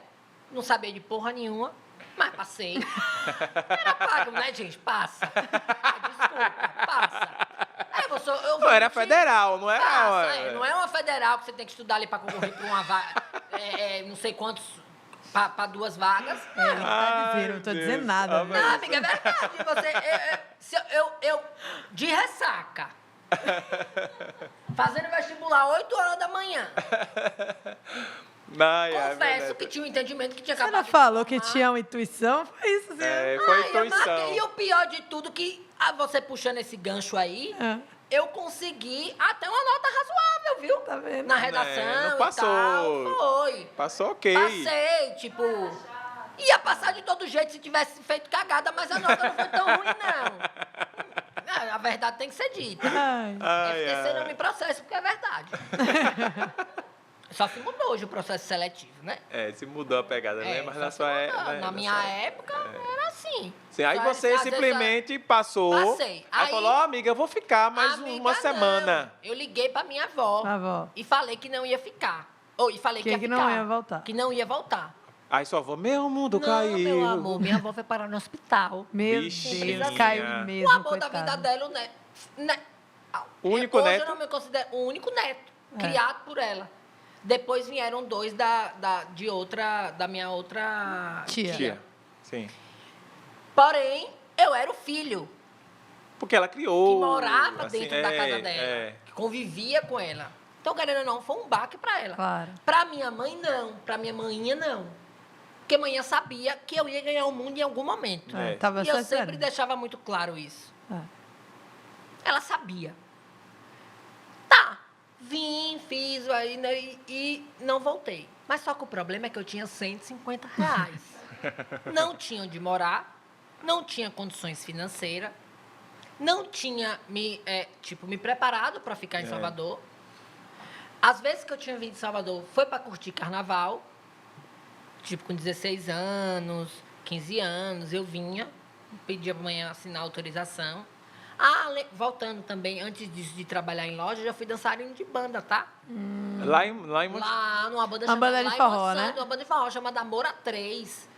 Não sabia de porra nenhuma, mas passei. Era pago, né, gente? Passa. Desculpa, passa. Não era federal, não era... Passa, não é uma federal que você tem que estudar ali para concorrer para uma vaga, não sei quantos, para 2 vagas. Não tô dizendo nada. Não, amiga, é verdade. Eu de ressaca, fazendo vestibular 8 horas da manhã. Confesso que tinha um entendimento que tinha acabado. Você não falou que tinha uma intuição? Foi isso, assim. Foi intuição. E o pior de tudo que, você puxando esse gancho aí, eu consegui até uma nota razoável, viu? Tá vendo? Na redação não passou. e tal. Foi. Passou ok. Passei, tipo... Ia passar de todo jeito se tivesse feito cagada, mas a nota não foi tão ruim, não. A verdade tem que ser dita. FTC não me processa porque é verdade. Só se mudou hoje o processo seletivo, né? Se mudou a pegada, né? Mas na sua época... Na minha época, era assim. Sim, aí você simplesmente passou. Passei. Aí falou, amiga, eu vou ficar mais uma semana. Eu liguei pra minha avó. E falei que não ia ficar. E falei que ia ficar. Que não ia voltar. Que não ia voltar. Aí sua avó, meu mundo caiu. Não, meu amor, minha avó foi parar no hospital. Meu Bichinha. Deus, caiu mesmo, o amor coitada. da vida dela, o neto. O único hoje neto? eu não me considero o único neto, criado por ela. Depois vieram 2 da minha outra tia. Sim. Porém, eu era o filho. Porque ela criou. Que morava assim, dentro da casa dela. Que convivia com ela. Então, querendo ou não, foi um baque pra ela. Claro. Pra minha mãe, não. Pra minha manhinha, não. Porque manhã sabia que eu ia ganhar o mundo em algum momento. Tava E eu sempre deixava muito claro isso. Ela sabia. Tá. Vim, fiz e não voltei. Mas só que o problema é que eu tinha R$150. Não tinha onde morar, não tinha condições financeiras, não tinha me preparado para ficar em Salvador. As vezes que eu tinha vindo em Salvador foi para curtir carnaval, tipo com 16 anos, 15 anos, eu vinha, pedia para amanhã assinar autorização. Voltando também, antes de trabalhar em loja, eu já fui dançarino de banda, tá? Lá numa banda chamada de forró, né? Uma banda de forró chamada Moura 3.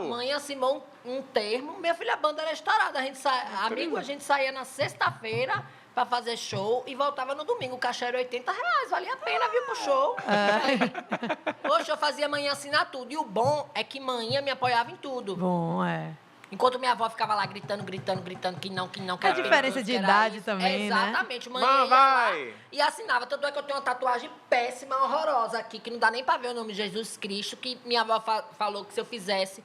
Mãe assinou um termo. Minha filha, a banda era estourada. A gente saía na sexta-feira pra fazer show e voltava no domingo. O cachê era R$80. Valia a pena vir pro show. Poxa, eu fazia manhã assinar tudo. E o bom é que manhã me apoiava em tudo. Bom, Enquanto minha avó ficava lá gritando que não. A diferença de idade também, né? Exatamente. Mãe ia lá e assinava. Tanto é que eu tenho uma tatuagem péssima, horrorosa aqui, que não dá nem pra ver o nome de Jesus Cristo, que minha avó falou que se eu fizesse,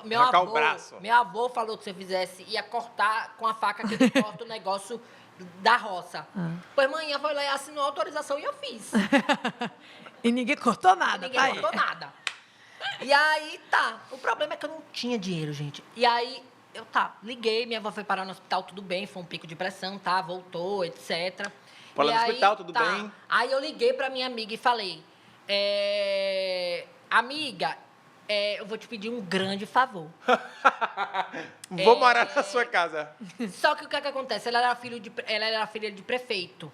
meu avô falou que se eu fizesse, ia cortar com a faca que ele corta o negócio da roça. Pois manhã foi lá e assinou a autorização e eu fiz. E ninguém cortou nada, Ninguém cortou nada. E aí, o problema é que eu não tinha dinheiro, gente. E aí, liguei, minha avó foi parar no hospital, tudo bem, foi um pico de pressão, voltou, etc. Foi lá no hospital, tudo bem? Aí eu liguei pra minha amiga e falei, amiga, eu vou te pedir um grande favor. Vou morar na sua casa. Só que o que acontece? Ela era filha de prefeito.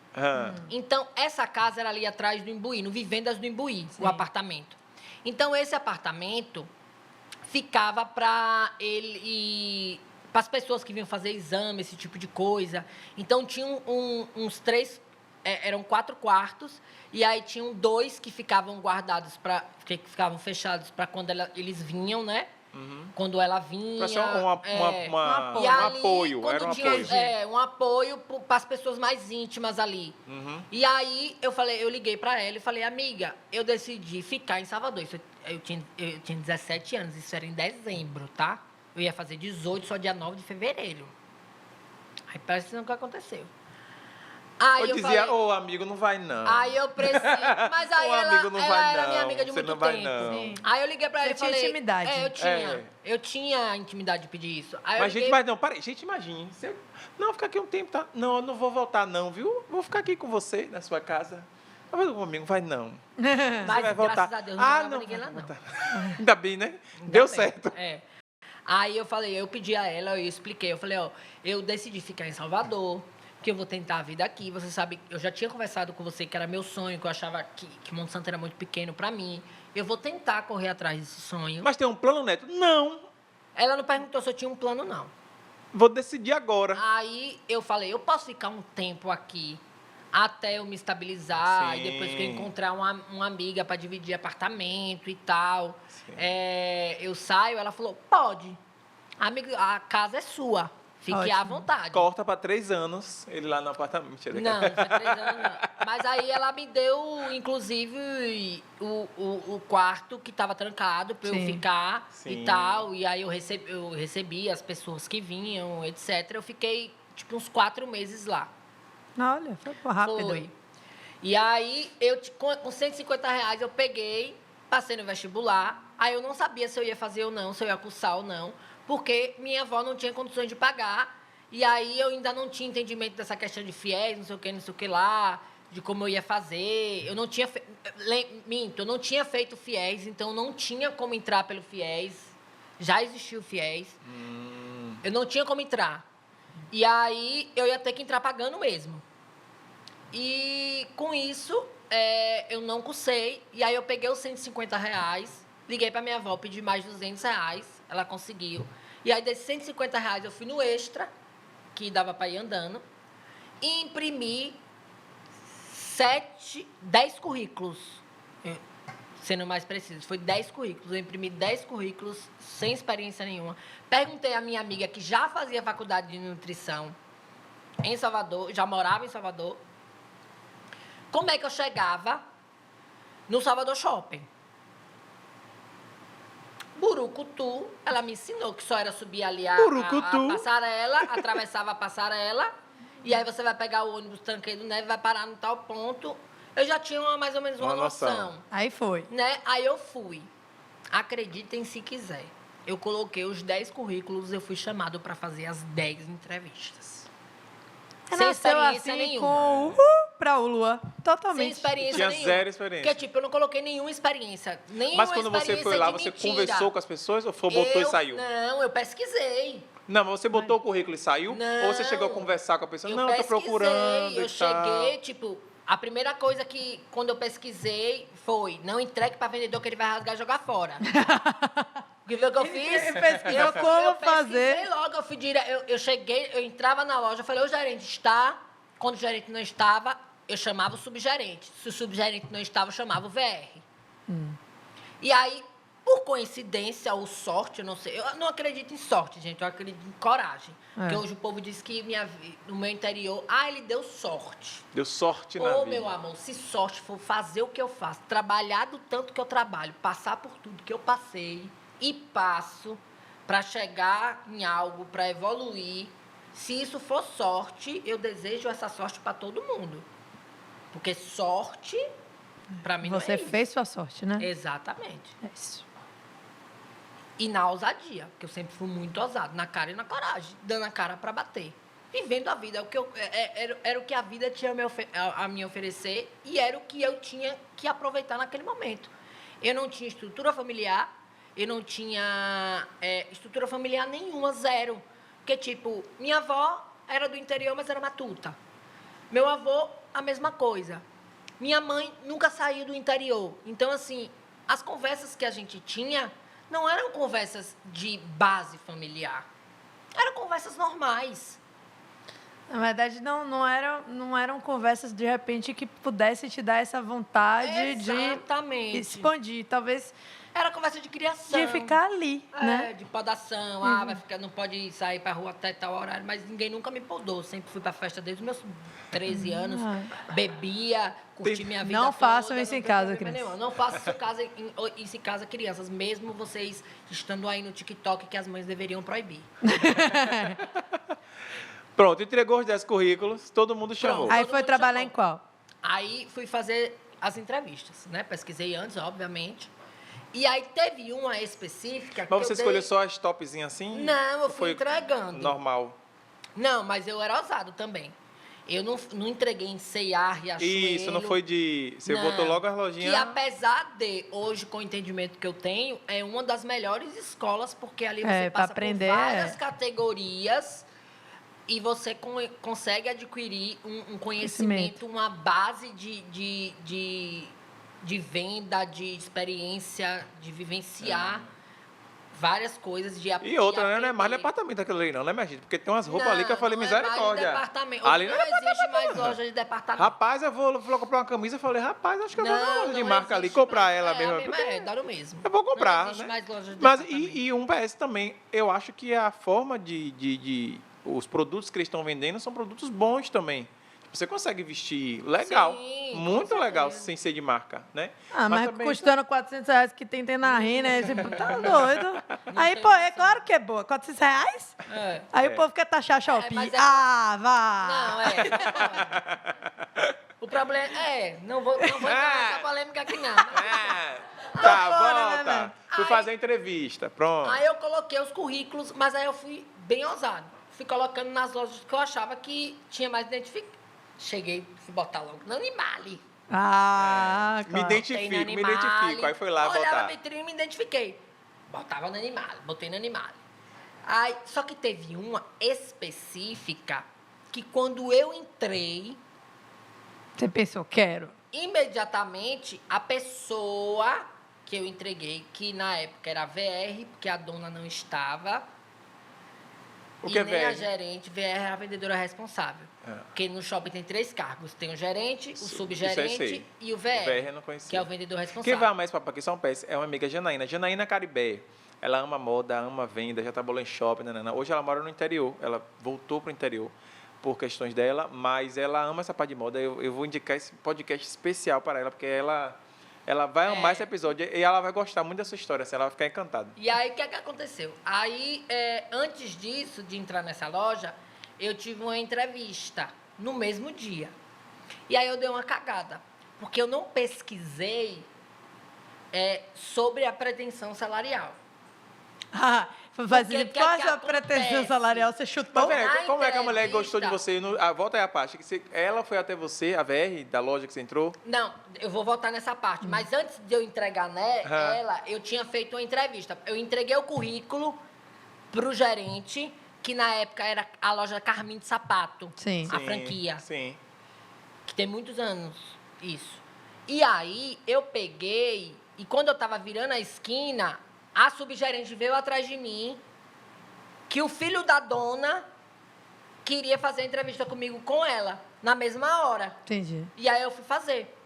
Então, essa casa era ali atrás do Imbuí, no Vivendas do Imbuí, o apartamento. Então, esse apartamento ficava para as pessoas que vinham fazer exame, esse tipo de coisa. Então, tinha uns 3, eram 4 quartos, e aí tinham 2 que ficavam guardados, que ficavam fechados para quando eles vinham, né? Quando ela vinha. Foi só um apoio. Era um apoio. Um apoio para as pessoas mais íntimas ali. E aí eu liguei para ela e falei, amiga, eu decidi ficar em Salvador. Eu tinha 17 anos, isso era em dezembro, tá? Eu ia fazer 18, só dia 9 de fevereiro. Aí parece que aconteceu. Aí eu dizia, amigo, não vai não. Aí eu preciso. Mas aí ela era minha amiga de muito tempo. Sim. Aí eu liguei pra ela e falei. Tinha intimidade. Eu tinha intimidade de pedir isso. Aí mas, gente, imagine. Não, ficar aqui um tempo, tá? Não, eu não vou voltar, não, viu? Vou ficar aqui com você, na sua casa. Mas o amigo vai não. Mas vai voltar. Graças a Deus, não ninguém lá, não. Ainda bem, né? Deu certo. Aí eu pedi a ela, eu expliquei. Eu falei, eu decidi ficar em Salvador. Que eu vou tentar a vida aqui. Você sabe, eu já tinha conversado com você que era meu sonho, que eu achava que Monte Santo era muito pequeno para mim. Eu vou tentar correr atrás desse sonho. Mas tem um plano, Neto? Não. Ela não perguntou se eu tinha um plano, não. Vou decidir agora. Aí eu falei, eu posso ficar um tempo aqui até eu me estabilizar. Sim. E depois que eu encontrar uma amiga para dividir apartamento e tal. Eu saio, ela falou, pode. Amiga, a casa é sua. Fique à vontade. Corta para 3 anos, ele lá no apartamento. Não foi 3 anos, não. Mas aí ela me deu, inclusive, o quarto que estava trancado para eu ficar e tal. E aí eu recebi as pessoas que vinham, etc. Eu fiquei, tipo, uns 4 meses lá. Olha, foi rápido. Foi. E aí, com R$150, eu peguei, passei no vestibular. Aí eu não sabia se eu ia fazer ou não, se eu ia cursar ou não, porque minha avó não tinha condições de pagar. E aí eu ainda não tinha entendimento dessa questão de fiéis, não sei o que lá, de como eu ia fazer. Eu não tinha eu não tinha feito fiéis, então não tinha como entrar pelo fiéis. Já existiu fiéis. Eu não tinha como entrar. E aí eu ia ter que entrar pagando mesmo. E com isso, eu não cursei. E aí eu peguei os R$150, liguei para minha avó, pedi mais R$200, ela conseguiu. E aí desses R$150 eu fui no Extra, que dava para ir andando, e imprimi 10 currículos, sendo mais preciso. Foi 10 currículos. Eu imprimi 10 currículos sem experiência nenhuma. Perguntei à minha amiga, que já fazia faculdade de nutrição em Salvador, já morava em Salvador, como é que eu chegava no Salvador Shopping. Burucutu, ela me ensinou que só era subir ali a passarela, atravessava a passarela, e aí você vai pegar o ônibus Tranqueiro do Neve, vai parar no tal ponto. Eu já tinha mais ou menos uma noção. Aí foi. Né? Aí eu fui. Acreditem se quiser. Eu coloquei os 10 currículos, eu fui chamado para fazer as 10 entrevistas. Sem experiência assim, nenhuma. Pra o Lua. Totalmente. Sem experiência nenhuma. Zero experiência. Porque, eu não coloquei nenhuma experiência. Mas quando você foi lá, você conversou com as pessoas ou botou e saiu? Não, eu pesquisei. Não, mas você botou o currículo e saiu? Não. Ou você chegou a conversar com a pessoa? Não, eu tô procurando Eu cheguei, a primeira coisa que, quando eu pesquisei, foi: não entregue para vendedor que ele vai rasgar e jogar fora. O que foi que eu fiz? Pesquisou como fazer. Eu logo, eu cheguei, eu entrava na loja, eu falei: o gerente está. Quando o gerente não estava, eu chamava o subgerente. Se o subgerente não estava, eu chamava o VR. E aí, por coincidência ou sorte, eu não sei. Eu não acredito em sorte, gente. Eu acredito em coragem. Porque hoje o povo diz que no meu interior, ele deu sorte. Deu sorte na vida. Meu amor, se sorte for fazer o que eu faço, trabalhar do tanto que eu trabalho, passar por tudo que eu passei e passo para chegar em algo, para evoluir, se isso for sorte, eu desejo essa sorte para todo mundo. Porque sorte, para mim, não é isso. Você fez sua sorte, né? Exatamente. É isso. E na ousadia, porque eu sempre fui muito ousado, na cara e na coragem, dando a cara para bater. Vivendo a vida, era o que a vida tinha a me oferecer e era o que eu tinha que aproveitar naquele momento. Eu não tinha estrutura familiar, eu não tinha estrutura familiar nenhuma, zero. Porque, minha avó era do interior, mas era matuta. Meu avô, a mesma coisa. Minha mãe nunca saiu do interior. Então, assim, as conversas que a gente tinha não eram conversas de base familiar. Eram conversas normais. Na verdade, não eram conversas, de repente, que pudesse te dar essa vontade de expandir. Talvez... Era conversa de criação. De ficar ali, né? De podação. Não pode sair pra rua até tal horário. Mas ninguém nunca me podou. Sempre fui pra festa desde os meus 13 anos. Bebia, curti minha vida Não toda. Façam isso em casa, crianças. Não façam isso em casa, crianças. Mesmo vocês estando aí no TikTok, que as mães deveriam proibir. Pronto, entregou os 10 currículos, todo mundo chamou. Aí foi trabalhar em qual? Aí fui fazer as entrevistas, né? Pesquisei antes, obviamente. E aí teve uma específica... Mas você escolheu só as topzinhas assim? Não, eu fui entregando. Normal. Não, mas eu era ousado também. Eu não entreguei em C&A, Riachuelo. Isso, não foi de... Você botou logo as lojinhas... Que apesar de, hoje, com o entendimento que eu tenho, é uma das melhores escolas, porque ali você passa por várias categorias e você consegue adquirir um conhecimento, uma base de venda, de experiência, de vivenciar várias coisas, de aprender. E outra, né? Não é mais departamento aquilo ali, não, né, minha gente? Porque tem umas roupas ali que eu falei, misericórdia. Ali não existe mais loja de departamento. Rapaz, eu vou comprar uma camisa, eu falei, rapaz, acho que eu vou na loja de marca ali, comprar ela mesmo. Dá no mesmo. Eu vou comprar, não existe mais loja de Mas, departamento. e um PS também, eu acho que a forma os produtos que eles estão vendendo são produtos bons também. Você consegue vestir legal, muito legal, sem ser de marca, né? Mas custando R$400 que tem na Rina, tá doido. Aí, pô, é claro que é boa. R$400? Aí o povo quer taxar Shopee. Vá! Não, O problema não vou entrar nessa polêmica aqui, não. Tá, volta. Fui fazer entrevista, pronto. Aí eu coloquei os currículos, mas aí eu fui bem ousado. Fui colocando nas lojas que eu achava que tinha mais identificado. Cheguei a botar logo no Animale. Claro. Me identifico. Aí foi lá botar. Olhava a vitrine e me identifiquei. Botava no Animale, botei no Animale. Aí, só que teve uma específica que quando eu entrei... Você pensou, quero. Imediatamente, a pessoa que eu entreguei, que na época era a VR, porque a dona não estava... O que é nem a VR? gerente, VR é a vendedora responsável. Porque no shopping tem 3 cargos. Tem o gerente, o Isso aí subgerente sei. e o VR. O VR eu não conhecia. Que é o vendedor responsável. Quem vai mais para São Paulo é uma amiga Janaína. Janaína Caribé. Ela ama moda, ama venda, já trabalhou em shopping. Nanana. Hoje ela mora no interior. Ela voltou para o interior por questões dela, mas ela ama essa parte de moda. Eu vou indicar esse podcast especial para ela, porque ela vai amar esse episódio e ela vai gostar muito dessa história, assim, ela vai ficar encantada. E aí, o que aconteceu? Aí, antes disso, de entrar nessa loja, eu tive uma entrevista no mesmo dia. E aí eu dei uma cagada, porque eu não pesquisei sobre a pretensão salarial. Foi fazer Porque qual a que sua acontece? pretensão salarial? Você chutou? Como é que a mulher entrevista- gostou de você? Volta aí a parte. Ela foi até você, a VR, da loja que você entrou? Não, eu vou voltar nessa parte. Mas antes de eu entregar ela, eu tinha feito uma entrevista. Eu entreguei o currículo pro gerente, que na época era a loja Carmin de Sapato. Sim. A franquia. Sim. Que tem muitos anos isso. E aí, eu peguei, e quando eu tava virando a esquina, a subgerente veio atrás de mim, que o filho da dona queria fazer a entrevista comigo com ela, na mesma hora. Entendi. E aí eu fui fazer.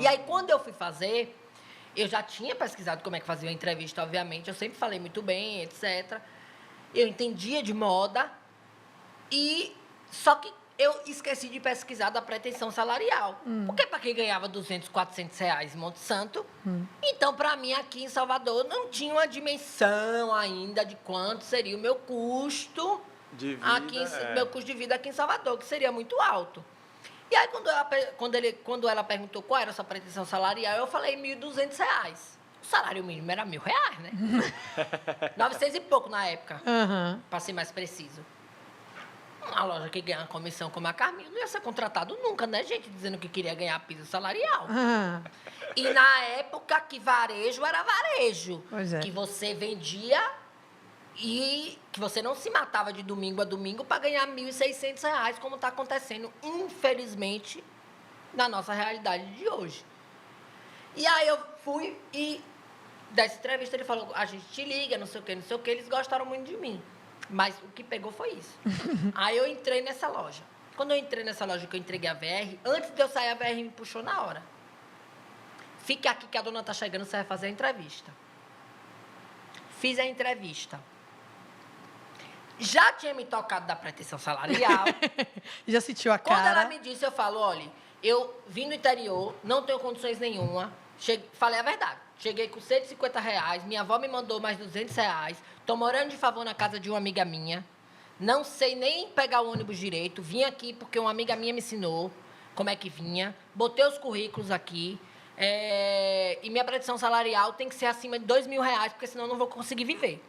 E aí, quando eu fui fazer, eu já tinha pesquisado como é que fazia a entrevista, obviamente. Eu sempre falei muito bem, etc. Eu entendia de moda. Só que eu esqueci de pesquisar da pretensão salarial. Porque para quem ganhava 200, 400 reais em Monte Santo, então, para mim, aqui em Salvador, não tinha uma dimensão ainda de quanto seria o meu custo De vida, meu custo de vida aqui em Salvador, que seria muito alto. E aí, quando ela perguntou qual era a sua pretensão salarial, eu falei R$1.200. O salário mínimo era R$1.000, né? 900 e pouco na época, para ser mais preciso. Uma loja que ganha uma comissão como a Carminho não ia ser contratado nunca, né, gente? Dizendo que queria ganhar piso salarial. E na época que varejo era varejo. Pois é. Que você vendia e que você não se matava de domingo a domingo para ganhar R$1.600, como está acontecendo, infelizmente, na nossa realidade de hoje. E aí eu fui e, dessa entrevista, ele falou, a gente te liga, não sei o que, eles gostaram muito de mim. Mas o que pegou foi isso. Aí eu entrei nessa loja. Quando eu entrei nessa loja que eu entreguei a VR, antes de eu sair, a VR me puxou na hora. Fica aqui que a dona tá chegando, você vai fazer a entrevista. Fiz a entrevista. Já tinha me tocado da pretensão salarial. Já sentiu a cara? Quando ela me disse, eu falo, olha, eu vim do interior, não tenho condições nenhuma. Falei a verdade. Cheguei com R$150, minha avó me mandou mais R$200. Estou morando de favor na casa de uma amiga minha. Não sei nem pegar o ônibus direito. Vim aqui porque uma amiga minha me ensinou como é que vinha. Botei os currículos aqui. E minha pretensão salarial tem que ser acima de R$2.000, porque senão eu não vou conseguir viver.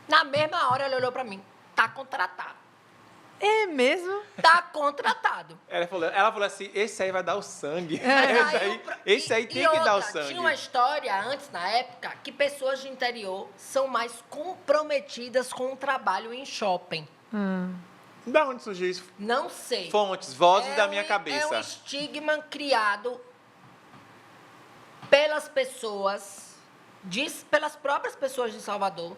Na mesma hora, ela olhou para mim. Tá contratado. É mesmo? Tá contratado. Ela falou assim, esse aí vai dar o sangue. Esse aí tem que dar o sangue. Tinha uma história antes, na época, que pessoas de interior são mais comprometidas com o trabalho em shopping. Da onde surgiu isso? Não sei. Fontes, vozes da minha cabeça. É um estigma criado pelas pessoas, pelas próprias pessoas de Salvador,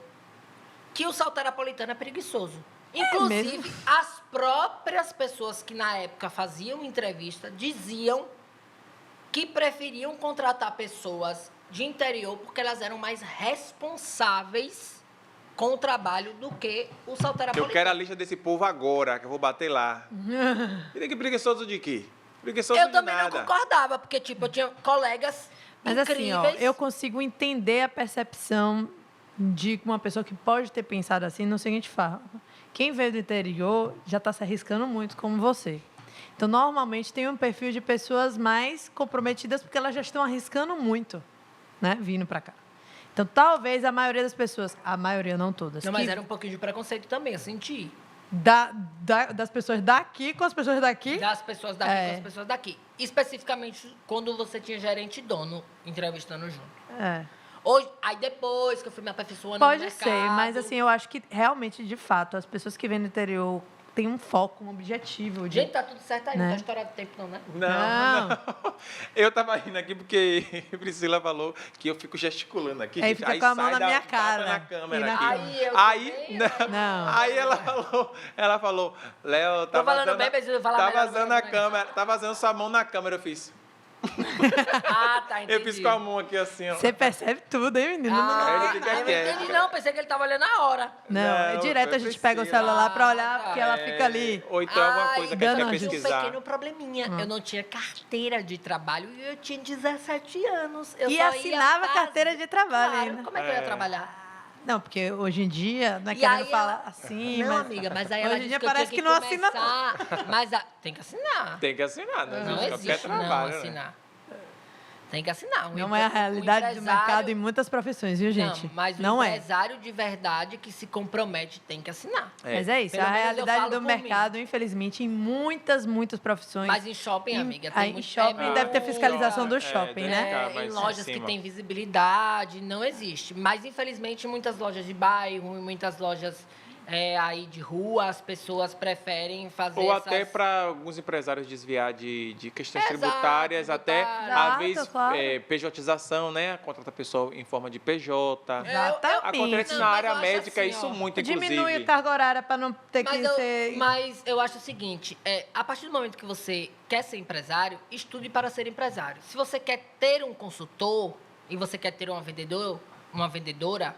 que o salterapolitano é preguiçoso. Inclusive, as próprias pessoas que na época faziam entrevista diziam que preferiam contratar pessoas de interior porque elas eram mais responsáveis com o trabalho do que o salterapolitano. Eu quero a lista desse povo agora, que eu vou bater lá. E que preguiçoso de quê? Preguiçoso Eu de também nada. não concordava, porque, tipo, eu tinha colegas Mas incríveis. assim, ó, eu consigo entender a percepção de uma pessoa que pode ter pensado assim no seguinte forma. Quem veio do interior já está se arriscando muito, como você. Então, normalmente, tem um perfil de pessoas mais comprometidas porque elas já estão arriscando muito, né? Vindo para cá. Então, talvez a maioria das pessoas, a maioria, não todas. Não, mas era um pouquinho de preconceito também, eu senti. Das pessoas daqui com as pessoas daqui? Das pessoas daqui com as pessoas daqui. Especificamente quando você tinha gerente e dono entrevistando junto. Hoje, aí depois que eu fui me aperfeiçoando no mercado... Pode ser, mas assim, eu acho que realmente, de fato, as pessoas que vêm do interior têm um foco, um objetivo. Gente, tá tudo certo aí, né? Não tá estourado tempo não, né? Não. Eu tava rindo aqui porque Priscila falou que eu fico gesticulando aqui. Aí fica com a mão na minha cara. Na câmera na aqui. Aí Não. Aí ela falou, Léo, tá falando bem, mas eu vou falar melhor, vazando a câmera, tá vazando sua mão na câmera, eu fiz. Tá, entendi. Eu fiz com a mão aqui assim, ó. Você percebe tudo, hein, menino? Ele eu fica não quieto. entendi não, pensei que ele tava olhando a hora. Não, direto a gente pega o celular para olhar, porque ela fica ali. Ou então alguma coisa que a gente quer dando pesquisar. Um pequeno probleminha. Eu não tinha carteira de trabalho e eu tinha 17 anos. Eu E só assinava ia carteira de trabalho Claro, ainda. como é que eu ia trabalhar? Não, porque hoje em dia, não é E querendo aí falar assim, não, mas... amiga, mas aí ela hoje em disse dia que eu parece tinha que não assina, começar, mas tem que assinar. Tem que assinar, né? Não Qualquer existe não trabalho, né? assinar. Tem que assinar. Não é a realidade do mercado em muitas profissões, viu, gente? Não, mas o não empresário de verdade que se compromete tem que assinar. Mas é isso, Pelo a menos eu realidade falo do por mercado, infelizmente, em muitas profissões. Mas em shopping, amiga, tem Aí, em muito... shopping deve ter fiscalização do shopping, deve né? ficar mais Em lojas em que cima. tem visibilidade, não existe. Mas, infelizmente, em muitas lojas de bairro, em muitas lojas aí de rua, as pessoas preferem fazer Ou essas... até para alguns empresários desviar de questões Exato, tributárias, até, tributárias. às Exato, vezes, claro. pejotização, né? Contrata pessoal em forma de PJ. Acontece Não, na mas área eu acho médica assim, isso ó, muito, inclusive. Diminui a carga horária para não ter que ser... Mas eu acho o seguinte, a partir do momento que você quer ser empresário, estude para ser empresário. Se você quer ter um consultor e você quer ter uma vendedora,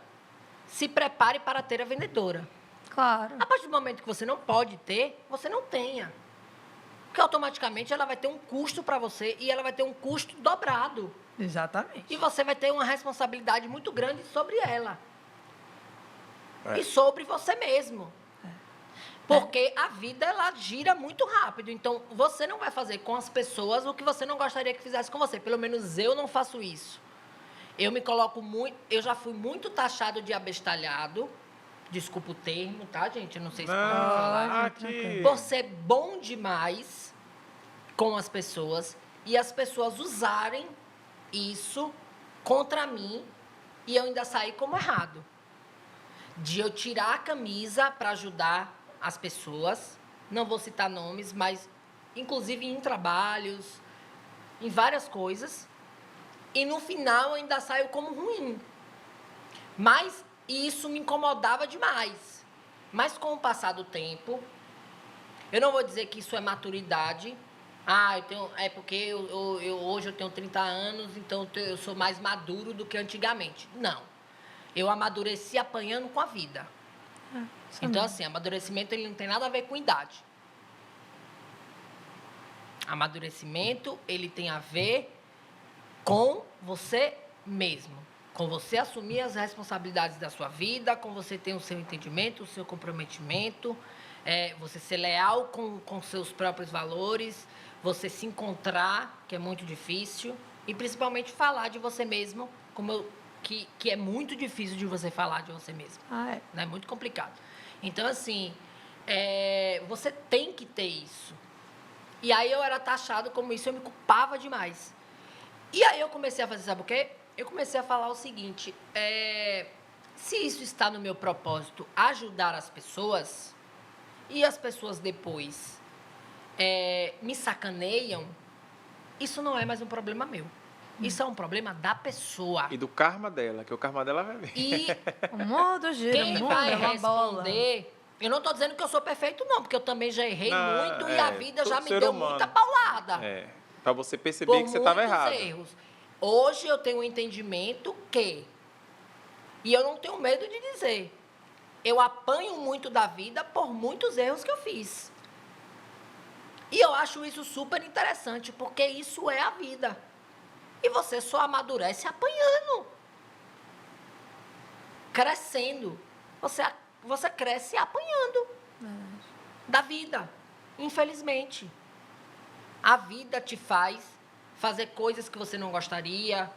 se prepare para ter a vendedora. Claro. A partir do momento que você não pode ter, você não tenha. Porque automaticamente ela vai ter um custo para você e ela vai ter um custo dobrado. Exatamente. E você vai ter uma responsabilidade muito grande sobre ela. E sobre você mesmo. Porque a vida, ela gira muito rápido. Então, você não vai fazer com as pessoas o que você não gostaria que fizesse com você. Pelo menos eu não faço isso. Eu me coloco muito... Eu já fui muito taxado de abestalhado. Desculpa o termo, tá, gente? Eu não sei se pode falar. Aqui. Por ser bom demais com as pessoas e as pessoas usarem isso contra mim e eu ainda sair como errado. De eu tirar a camisa para ajudar as pessoas, não vou citar nomes, mas inclusive em trabalhos, em várias coisas, e no final eu ainda saio como ruim. Mas isso me incomodava demais. Mas com o passar do tempo, eu não vou dizer que isso é maturidade. É porque hoje eu tenho 30 anos, então eu sou mais maduro do que antigamente. Não. Eu amadureci apanhando com a vida. Então, assim, amadurecimento ele não tem nada a ver com idade. Amadurecimento, ele tem a ver com você mesmo. Com você assumir as responsabilidades da sua vida, com você ter o seu entendimento, o seu comprometimento, você ser leal com seus próprios valores, você se encontrar, que é muito difícil, e principalmente falar de você mesmo, que é muito difícil de você falar de você mesmo. É muito complicado. Então, assim, você tem que ter isso. E aí eu era taxado como isso, eu me culpava demais. E aí eu comecei a fazer, sabe o quê? Eu comecei a falar o seguinte, se isso está no meu propósito, ajudar as pessoas, e as pessoas depois me sacaneiam, isso não é mais um problema meu. Isso é um problema da pessoa. E do karma dela, que o karma dela vai vir. E O mundo gira, quem o mundo vai é uma bola. responder... Eu não estou dizendo que eu sou perfeito, não, porque eu também já errei muito e a vida já todo me ser deu humano. muita paulada. Para você perceber que você estava errado. Erros. Hoje eu tenho um entendimento que, e eu não tenho medo de dizer, eu apanho muito da vida por muitos erros que eu fiz. E eu acho isso super interessante, porque isso é a vida. E você só amadurece apanhando. Crescendo. Você cresce apanhando da vida, infelizmente. A vida te faz fazer coisas que você não gostaria.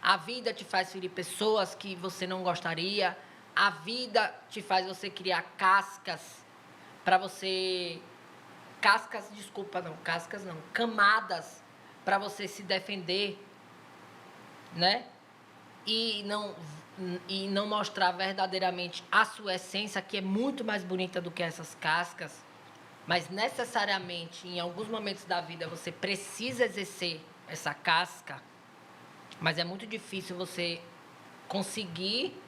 A vida te faz ferir pessoas que você não gostaria. A vida te faz você criar cascas para você... camadas para você se defender, né? E não mostrar verdadeiramente a sua essência, que é muito mais bonita do que essas cascas. Mas, necessariamente, em alguns momentos da vida, você precisa exercer essa casca. Mas é muito difícil você conseguir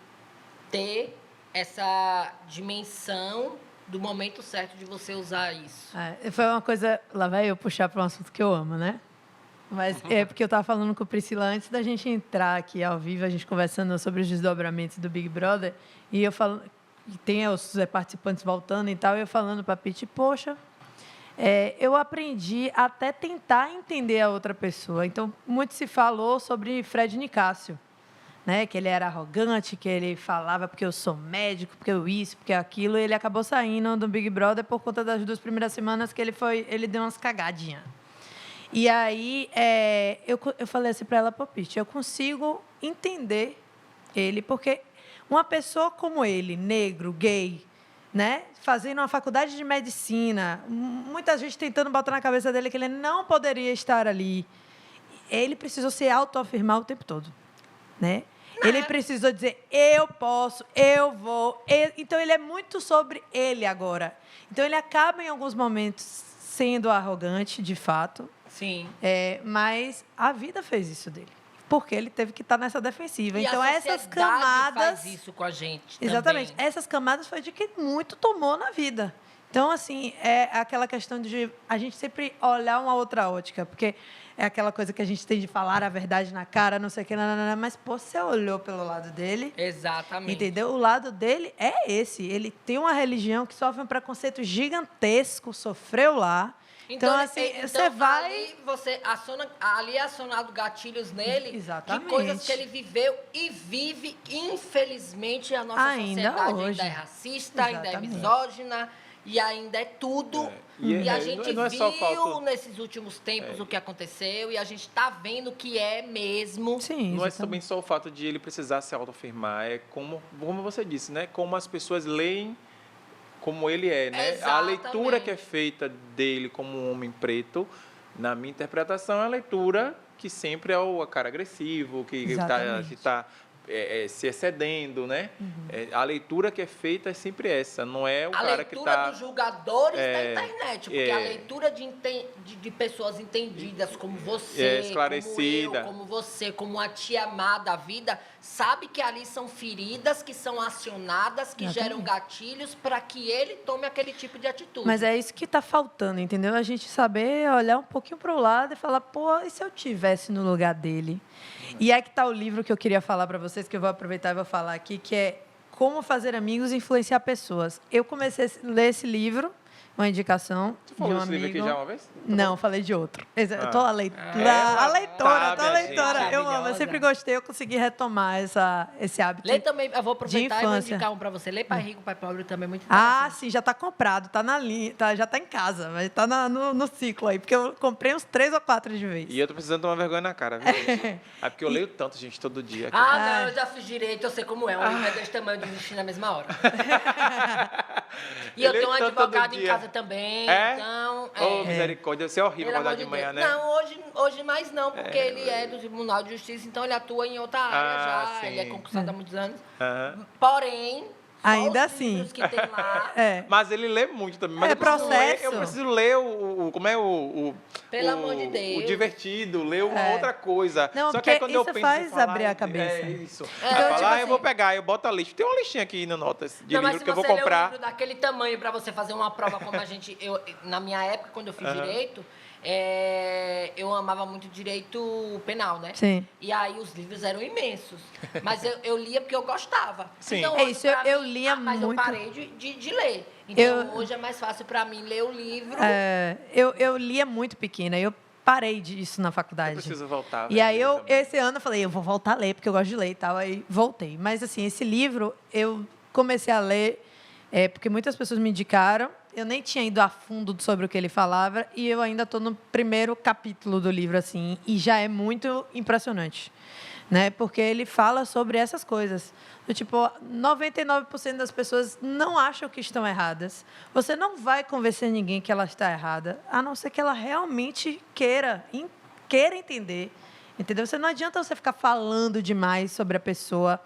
ter essa dimensão do momento certo de você usar isso. Foi uma coisa... Lá vai eu puxar para um assunto que eu amo, né? Mas é porque eu estava falando com o Priscila antes da gente entrar aqui ao vivo, a gente conversando sobre os desdobramentos do Big Brother, e eu falo... Tem os participantes voltando e tal, e eu falando para a Pete, poxa, eu aprendi até tentar entender a outra pessoa. Então, muito se falou sobre Fred Nicásio, né? Que ele era arrogante, que ele falava porque eu sou médico, porque eu isso, porque aquilo, e ele acabou saindo do Big Brother por conta das 2 primeiras semanas que ele deu umas cagadinhas. E aí, eu falei assim para ela, pô, Pete, eu consigo entender ele, porque... Uma pessoa como ele, negro, gay, né? Fazendo uma faculdade de medicina, muita gente tentando botar na cabeça dele que ele não poderia estar ali. Ele precisou se autoafirmar o tempo todo, né? Ele precisou dizer, eu posso, eu vou. Então, ele é muito sobre ele agora. Então, ele acaba, em alguns momentos, sendo arrogante, de fato. Sim. Mas a vida fez isso dele. Porque ele teve que estar nessa defensiva. E então, essas camadas... faz isso com a gente Exatamente. também. Essas camadas foi de que muito tomou na vida. Então, assim, é aquela questão de a gente sempre olhar uma outra ótica. Porque é aquela coisa que a gente tem de falar a verdade na cara, não sei o que, mas, pô, você olhou pelo lado dele. Exatamente. Entendeu? O lado dele é esse. Ele tem uma religião que sofre um preconceito gigantesco, sofreu lá. Então, assim, você vai... Ali, ali é acionado gatilhos nele. Exatamente. De coisas que ele viveu e vive, infelizmente, a nossa Ainda sociedade hoje. ainda é racista, ainda é Exatamente. misógina, e ainda é tudo. E a gente não é só viu nesses últimos tempos o que aconteceu, e a gente está vendo que é mesmo. Sim, não é também só o fato de ele precisar se autoafirmar, é como você disse, né? Como as pessoas leem como ele é, né? Exatamente. A leitura que é feita dele como um homem preto, na minha interpretação, é a leitura que sempre é o cara agressivo, que está se excedendo, né? A leitura que é feita é sempre essa, não é o cara que está... A leitura dos julgadores da internet, porque a leitura de pessoas entendidas como você, esclarecida, como eu, como você, como a tia amada da vida, sabe que ali são feridas que são acionadas, que geram gatilhos para que ele tome aquele tipo de atitude. Mas é isso que está faltando, entendeu? A gente saber olhar um pouquinho para o lado e falar, pô, e se eu tivesse no lugar dele? E aí que está o livro que eu queria falar para vocês, que eu vou aproveitar e vou falar aqui, que é Como Fazer Amigos e Influenciar Pessoas. Eu comecei a ler esse livro, uma indicação Você de falou um desse livro amigo. aqui já uma vez? Não, falei de outro. Eu tô a leitora. Eu amo, eu sempre gostei, eu consegui retomar esse hábito. Lê também, eu vou aproveitar e vou indicar um para você. Lê Pai Rico, Pai Pobre também, muito interessante. Ah, sim, já está comprado, está na linha, já está em casa, mas está no ciclo aí, porque eu comprei uns 3 ou 4 de vez. E eu tô precisando tomar vergonha na cara, viu, gente? É porque eu leio tanto, gente, todo dia. Não, eu já fiz direito, eu sei como é. Um livro é desse tamanho de desistir na mesma hora. E eu tenho um advogado em casa também, então... misericórdia, isso é horrível acordar de manhã, né? Não, hoje mais não, porque ele é do Tribunal de Justiça, então ele atua em outra área já, sim. ele é concursado há muitos anos. Porém, ainda os assim. livros que tem lá... Mas ele lê muito também. Mas eu preciso ler como é Pelo amor de Deus. O divertido, ler uma outra coisa. Não, só porque que aí quando eu isso penso faz falar, abrir a cabeça. É isso. Então, tipo eu vou pegar, eu boto a lista. Tem uma listinha aqui no Notas de livro que eu vou comprar. Mas se você ler um livro daquele tamanho para você fazer uma prova como na minha época, quando eu fiz direito, eu amava muito direito penal, né? Sim. E aí os livros eram imensos. Mas eu lia porque eu gostava. Sim. Então, É isso, eu lia mas muito. Mas eu parei de ler. Então, hoje é mais fácil para mim ler o livro. Eu lia muito pequena, eu parei disso na faculdade. Eu preciso voltar. E aí, esse ano, eu falei, eu vou voltar a ler, porque eu gosto de ler e tal. Aí, voltei. Mas, assim, esse livro, eu comecei a ler, porque muitas pessoas me indicaram, eu nem tinha ido a fundo sobre o que ele falava e eu ainda estou no primeiro capítulo do livro, assim, e já é muito impressionante, né? Porque ele fala sobre essas coisas. Do tipo, 99% das pessoas não acham que estão erradas. Você não vai convencer ninguém que ela está errada, a não ser que ela realmente queira entender. Entendeu? Não adianta você ficar falando demais sobre a pessoa.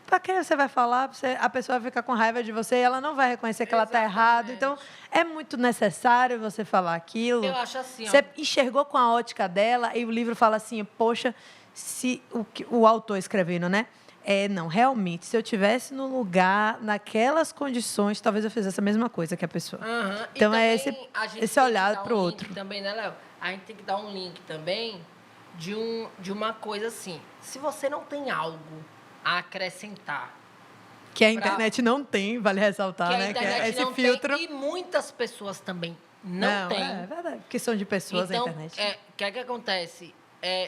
Para quem você vai falar? A pessoa vai ficar com raiva de você e ela não vai reconhecer que ela está errada. Então, é muito necessário você falar aquilo. Eu acho assim, você enxergou com a ótica dela e o livro fala assim, poxa, se o autor escrevendo, né? Não, realmente, se eu tivesse no lugar, naquelas condições, talvez eu fizesse a mesma coisa que a pessoa. Uhum. Então, é esse olhar para o outro. Também, né, Léo? A gente tem que dar um link também de uma coisa assim. Se você não tem algo a acrescentar... Que a internet não tem, vale ressaltar, né? Que é esse filtro. E muitas pessoas também não têm. É verdade, porque são de pessoas então, na internet. O que acontece?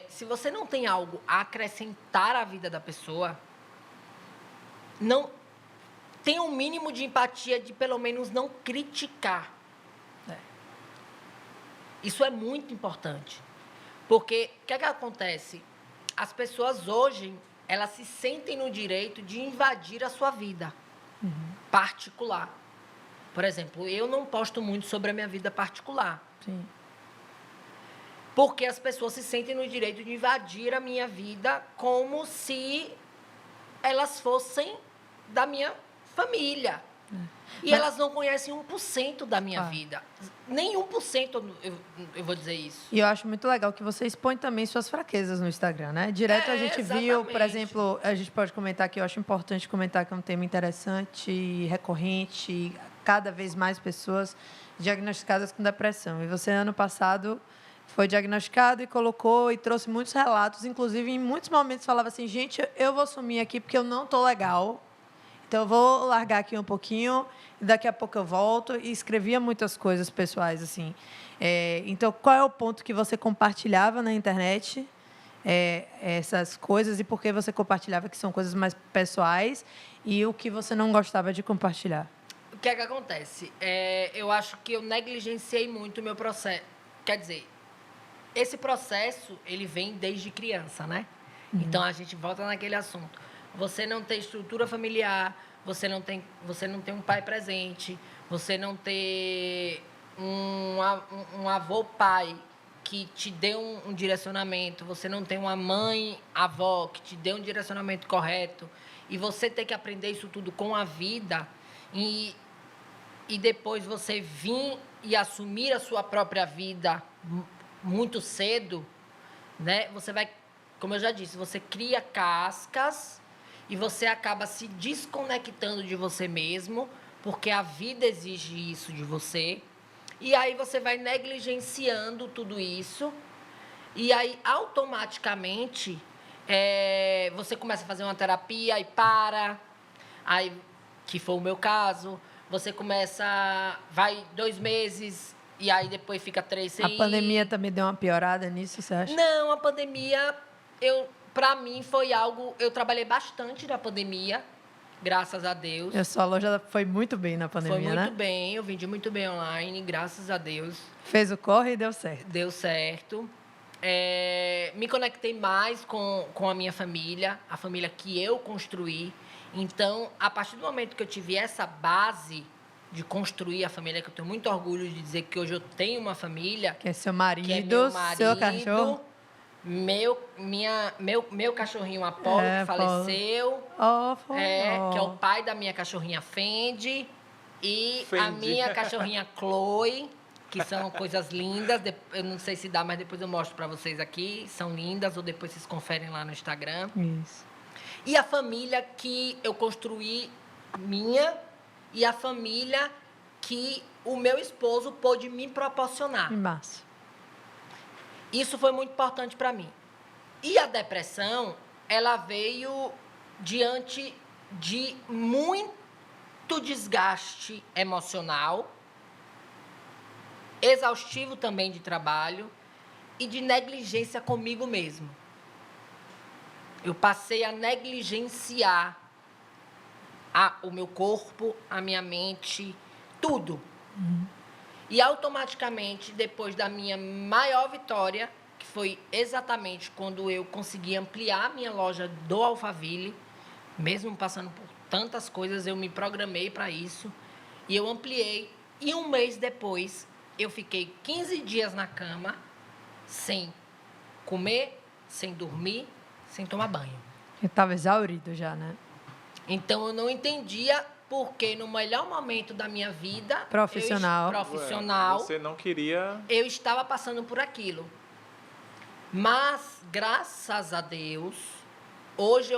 Se você não tem algo a acrescentar à vida da pessoa, não tem um mínimo de empatia de, pelo menos, não criticar. Isso é muito importante. Porque o que acontece? As pessoas hoje, elas se sentem no direito de invadir a sua vida particular. Por exemplo, eu não posto muito sobre a minha vida particular. Sim. Porque as pessoas se sentem no direito de invadir a minha vida como se elas fossem da minha família. E elas não conhecem 1% da minha vida. Nem 1% eu vou dizer isso. E eu acho muito legal que você expõe também suas fraquezas no Instagram, né? Direto a gente viu, por exemplo, a gente pode comentar que eu acho importante comentar que é um tema interessante, recorrente, cada vez mais pessoas diagnosticadas com depressão. E você, ano passado, foi diagnosticado e colocou e trouxe muitos relatos, inclusive em muitos momentos falava assim, gente, eu vou sumir aqui porque eu não estou legal. Então, eu vou largar aqui um pouquinho, e daqui a pouco eu volto. E escrevia muitas coisas pessoais, assim. Então, qual é o ponto que você compartilhava na internet essas coisas e por que você compartilhava que são coisas mais pessoais e o que você não gostava de compartilhar? O que acontece? Eu acho que eu negligenciei muito o meu processo. Quer dizer, esse processo, ele vem desde criança, né? Então, a gente volta naquele assunto. Você não tem estrutura familiar, você não tem um pai presente, você não tem um avô-pai que te dê um direcionamento, você não tem uma mãe-avó que te dê um direcionamento correto, e você tem que aprender isso tudo com a vida, e depois você vir e assumir a sua própria vida muito cedo, né? Você vai, como eu já disse, você cria cascas e você acaba se desconectando de você mesmo, porque a vida exige isso de você. E aí você vai negligenciando tudo isso. E aí, automaticamente, você começa a fazer uma terapia e para. Aí, que foi o meu caso. Você começa, vai 2 meses e aí depois fica 3 sem ir. A pandemia também deu uma piorada nisso, você acha? Não, a pandemia... Para mim, foi algo... Eu trabalhei bastante na pandemia, graças a Deus. A sua loja foi muito bem na pandemia, né? Foi muito bem, eu vendi muito bem online, graças a Deus. Fez o corre e deu certo. Deu certo. Me conectei mais com a minha família, a família que eu construí. Então, a partir do momento que eu tive essa base de construir a família, que eu tenho muito orgulho de dizer que hoje eu tenho uma família... Que é seu marido, que é meu marido, seu cachorro... Meu cachorrinho Apolo, que faleceu, que é o pai da minha cachorrinha Fendi, e a minha cachorrinha Chloe, que são coisas lindas. Eu não sei se dá, mas depois eu mostro para vocês aqui. São lindas, ou depois vocês conferem lá no Instagram. Isso. E a família que eu construí minha, e a família que o meu esposo pôde me proporcionar. Massa. Isso foi muito importante para mim. E a depressão, ela veio diante de muito desgaste emocional, exaustivo também de trabalho e de negligência comigo mesmo. Eu passei a negligenciar o meu corpo, a minha mente, tudo. E automaticamente, depois da minha maior vitória, que foi exatamente quando eu consegui ampliar a minha loja do Alphaville, mesmo passando por tantas coisas, eu me programei para isso, e eu ampliei. E um mês depois, eu fiquei 15 dias na cama, sem comer, sem dormir, sem tomar banho. Eu estava exaurido já, né? Então, eu não entendia porque no melhor momento da minha vida... Profissional. Você não queria... Eu estava passando por aquilo. Mas, graças a Deus, hoje,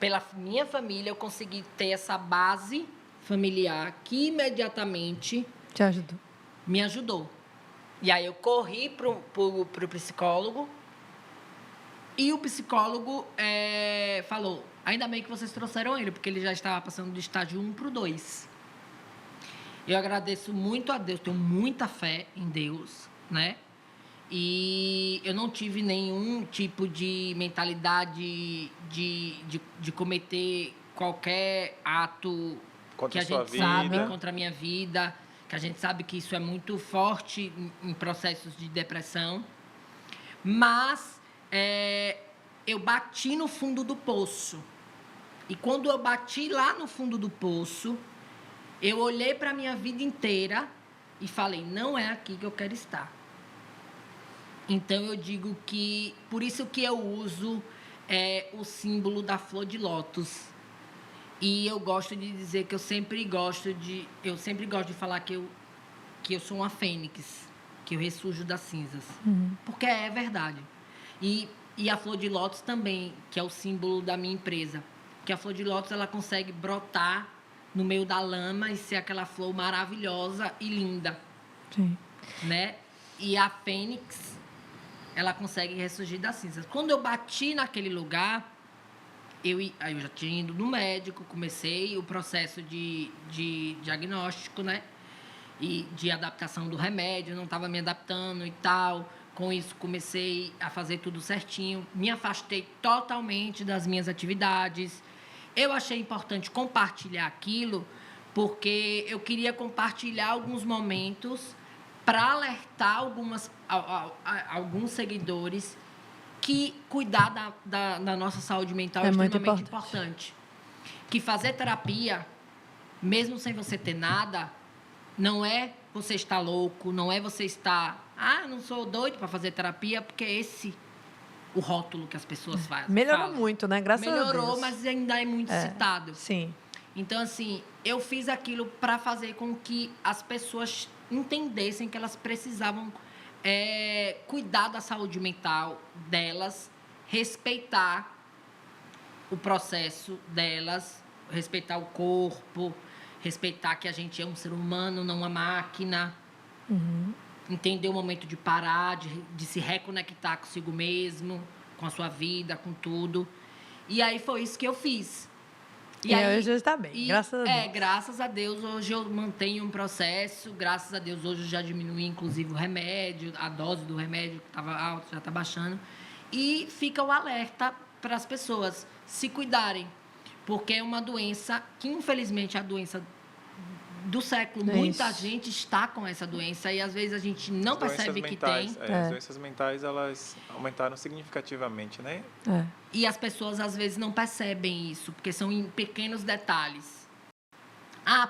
pela minha família, eu consegui ter essa base familiar que imediatamente... Te ajudou. Me ajudou. E aí eu corri pro psicólogo e o psicólogo falou, ainda bem que vocês trouxeram ele, porque ele já estava passando do estágio 1 para o 2. Eu agradeço muito a Deus, tenho muita fé em Deus, né? E eu não tive nenhum tipo de mentalidade de cometer qualquer ato contra que a gente sabe contra a minha vida, que a gente sabe que isso é muito forte em processos de depressão. Mas eu bati no fundo do poço. E quando eu bati lá no fundo do poço, eu olhei para a minha vida inteira e falei, não é aqui que eu quero estar. Então, eu digo que... Por isso que eu uso o símbolo da flor de lótus. E eu gosto de dizer que eu sempre gosto de falar que eu sou uma fênix, que eu ressurjo das cinzas. Porque é verdade. E a flor de lótus também, que é o símbolo da minha empresa. Que a flor de lótus, ela consegue brotar no meio da lama e ser aquela flor maravilhosa e linda. Sim. Né? E a fênix, ela consegue ressurgir das cinzas. Quando eu bati naquele lugar, aí eu já tinha ido no médico, comecei o processo de diagnóstico, né? E de adaptação do remédio, não estava me adaptando e tal. Com isso, comecei a fazer tudo certinho. Me afastei totalmente das minhas atividades. Eu achei importante compartilhar aquilo, porque eu queria compartilhar alguns momentos para alertar alguns seguidores que cuidar da nossa saúde mental é extremamente importante. Que fazer terapia, mesmo sem você ter nada, não é você estar louco, não é você estar... não sou doido para fazer terapia, porque é esse o rótulo que as pessoas fazem. Melhorou muito, né? Graças a Deus. Melhorou, mas ainda é muito citado. Sim. Então, assim, eu fiz aquilo para fazer com que as pessoas entendessem que elas precisavam cuidar da saúde mental delas, respeitar o processo delas, respeitar o corpo, respeitar que a gente é um ser humano, não uma máquina. Entender o momento de parar, de se reconectar consigo mesmo, com a sua vida, com tudo. E aí foi isso que eu fiz. E aí, hoje está bem, graças a Deus. Graças a Deus, hoje eu mantenho um processo. Graças a Deus, hoje eu já diminui, inclusive, o remédio, a dose do remédio, que estava alta, já está baixando. E fica o alerta para as pessoas se cuidarem. Porque é uma doença que, infelizmente, é a doença do século. Muita gente está com essa doença e, às vezes, a gente não percebe que tem. As doenças mentais, elas aumentaram significativamente, né? E as pessoas, às vezes, não percebem isso, porque são em pequenos detalhes.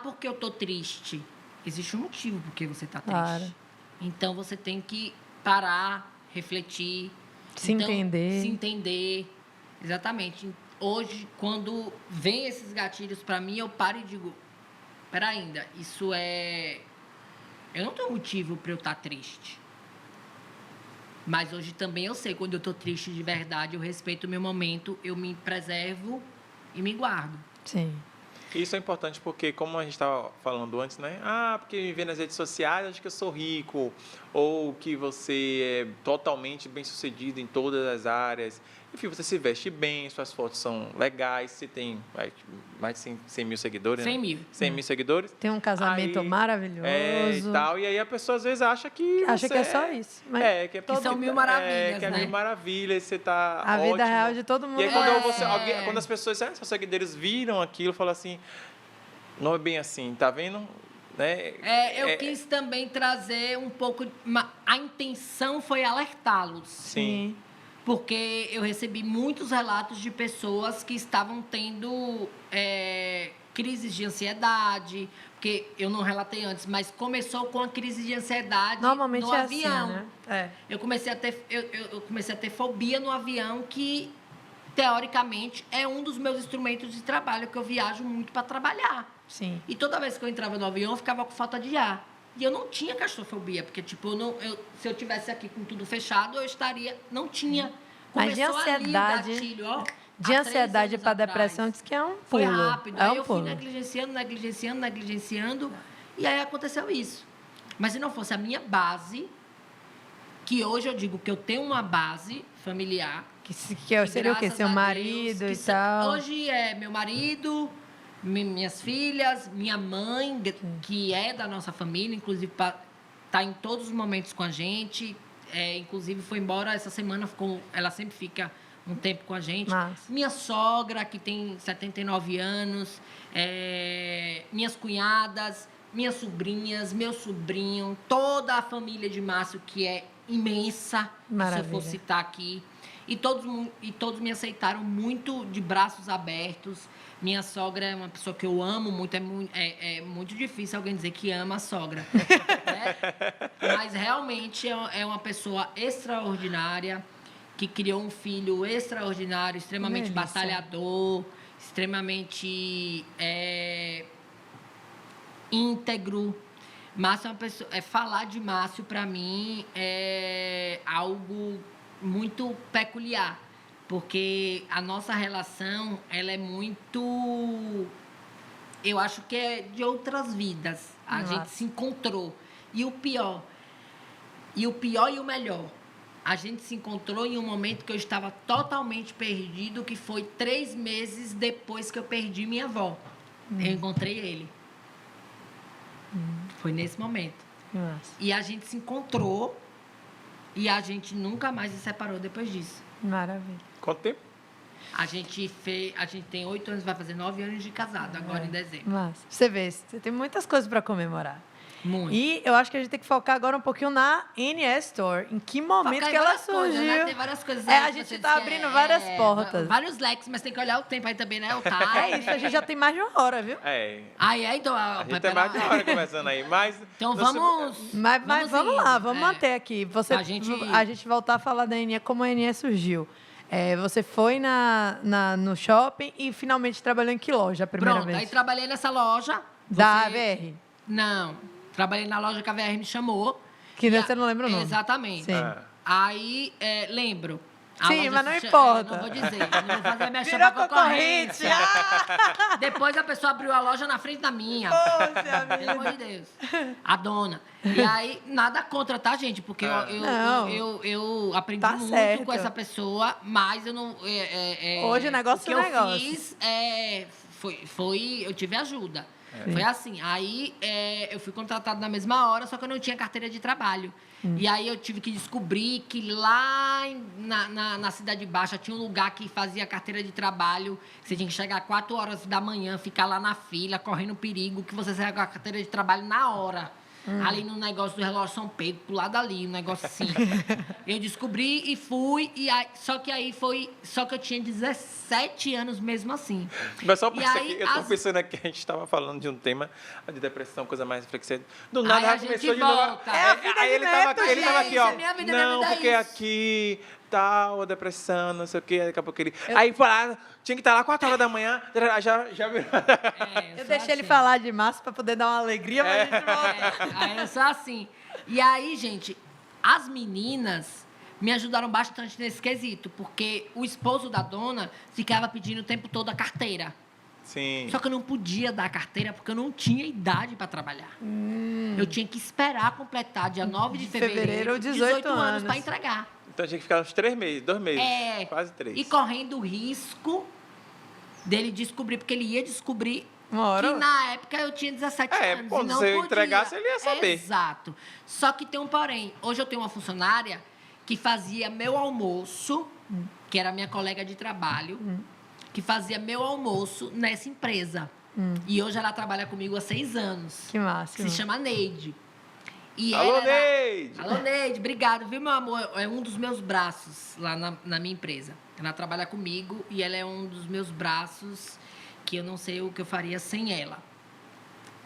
Porque eu estou triste. Existe um motivo por que você está triste. Claro. Então, você tem que parar, refletir. Se entender. Exatamente. Hoje, quando vem esses gatilhos para mim, eu paro e digo... Espera ainda, isso é... Eu não tenho motivo para eu estar triste. Mas hoje também eu sei, quando eu estou triste de verdade, eu respeito o meu momento, eu me preservo e me guardo. Sim. Isso é importante porque, como a gente estava falando antes, né? Porque me vê nas redes sociais, acho que eu sou rico, ou que você é totalmente bem-sucedido em todas as áreas. Enfim, você se veste bem, suas fotos são legais, você tem mais de 100 mil seguidores, 100 né? mil. 100 mil seguidores. Tem um casamento maravilhoso. E tal, e aí a pessoa às vezes acha que que é só isso. Mas que são mil maravilhas, que é mil maravilhas, você tá a ótimo. Vida real de todo mundo. E aí quando as pessoas, seus seguidores viram aquilo, falam assim, não é bem assim, tá vendo? né? Eu quis também trazer um pouco... A intenção foi alertá-los. Sim. Porque eu recebi muitos relatos de pessoas que estavam tendo crises de ansiedade, porque eu não relatei antes, mas começou com a crise de ansiedade Normalmente no é avião. assim, né? Eu comecei a ter fobia no avião, que teoricamente é um dos meus instrumentos de trabalho, que eu viajo muito para trabalhar. Sim. E toda vez que eu entrava no avião, eu ficava com falta de ar. E eu não tinha claustrofobia, porque, tipo, se eu tivesse aqui com tudo fechado, eu estaria... Não tinha. Mas de Começou ali o ansiedade... gatilho, ó, De há 3 ansiedade anos para atrás. depressão, diz que é um pulo. Foi rápido. É Aí um eu fui pulo. negligenciando, e aí aconteceu isso. Mas se não fosse a minha base, que hoje eu digo que eu tenho uma base familiar... Que seria o quê? Seu marido e tal? Hoje é meu marido, minhas filhas, minha mãe, que é da nossa família, inclusive está em todos os momentos com a gente. Inclusive foi embora essa semana, ela sempre fica um tempo com a gente. Massa. Minha sogra, que tem 79 anos, minhas cunhadas, minhas sobrinhas, meu sobrinho, toda a família de Márcio, que é imensa, se eu for citar aqui. E todos me aceitaram muito de braços abertos. Minha sogra é uma pessoa que eu amo muito. É muito difícil alguém dizer que ama a sogra. Né? Mas realmente é uma pessoa extraordinária, que criou um filho extraordinário, extremamente batalhador, extremamente íntegro. Márcio é uma pessoa... falar de Márcio, para mim, é algo muito peculiar, porque a nossa relação, ela é muito... Eu acho que é de outras vidas. A gente se encontrou. E o pior e o melhor, a gente se encontrou em um momento que eu estava totalmente perdido, que foi 3 meses depois que eu perdi minha avó. Eu encontrei ele. Foi nesse momento. Nossa. E a gente se encontrou e a gente nunca mais se separou depois disso. Maravilha. Quanto tempo? A gente tem 8 anos, vai fazer 9 anos de casado agora em dezembro. Massa. Você vê, você tem muitas coisas para comemorar. Muito. E eu acho que a gente tem que focar agora um pouquinho na NS Store. Em que momento Focar em que ela várias coisas, surgiu? né? Tem várias coisas A aí que gente você está diz que abrindo várias portas. Vários leques, mas tem que olhar o tempo aí também, né? O time. É isso, a gente já tem mais de 1 hora, viu? Então... A gente tem mais de 1 hora conversando aí, mas... Então vamos... Mas vamos lá, vamos indo. manter aqui. A gente voltar a falar da NE, como a NE surgiu. Você foi no shopping e finalmente trabalhou em que loja a primeira vez? Aí trabalhei nessa loja. Da AVR? Não. Trabalhei na loja que a VR me chamou. Que você não lembra o nome. Exatamente. Sim. Aí, lembro. Sim, mas não importa. Não vou dizer. Não vou fazer minha Virou chapa concorrente. concorrência. Depois a pessoa abriu a loja na frente da minha. Poxa, Pelo amor de Deus. A dona. E aí, nada contra, tá, gente? Porque eu aprendi muito certo. com essa pessoa, mas eu não... Hoje o negócio o que é negócio. eu fiz eu tive ajuda. Foi assim. Aí eu fui contratada na mesma hora, só que eu não tinha carteira de trabalho. E aí eu tive que descobrir que lá na Cidade Baixa tinha um lugar que fazia carteira de trabalho. Você tinha que chegar 4 horas da manhã, ficar lá na fila, correndo perigo, que você saia com a carteira de trabalho na hora. Ali no negócio do relógio São Pedro, pro lado ali, um negócio assim. Eu descobri e fui, só que eu tinha 17 anos mesmo assim. Mas só pensar que eu tô pensando aqui, a gente estava falando de um tema de depressão, coisa mais reflexiva. Do nada a começou gente de novo. volta. Aí ele tava aqui, ó. Minha vida Não, é porque isso. aqui tal, a depressão, não sei o quê, daqui a pouco ele... Aí foi lá, tinha que estar lá 4 horas da manhã, já virou. Eu deixei ele falar de Márcio para poder dar uma alegria, mas a gente volta. Aí eu sou assim. E aí, gente, as meninas me ajudaram bastante nesse quesito, porque o esposo da dona ficava pedindo o tempo todo a carteira. Sim. Só que eu não podia dar a carteira porque eu não tinha idade para trabalhar. Eu tinha que esperar completar dia 9 de fevereiro 18 anos para entregar. Então tinha que ficar uns 3 meses, 2 meses, quase 3. E correndo o risco dele descobrir, porque ele ia descobrir Uma hora. que na época eu tinha 17 anos. Quando e não você podia. entregasse, ele ia saber. Exato. Só que tem um porém. Hoje eu tenho uma funcionária que fazia meu almoço, que era minha colega de trabalho, que fazia meu almoço nessa empresa. E hoje ela trabalha comigo há 6 anos. Que máximo. Se chama Neide. E Alô, Neide! Alô, Neide, obrigado, viu, meu amor? É um dos meus braços lá na minha empresa. Ela trabalha comigo e ela é um dos meus braços que eu não sei o que eu faria sem ela.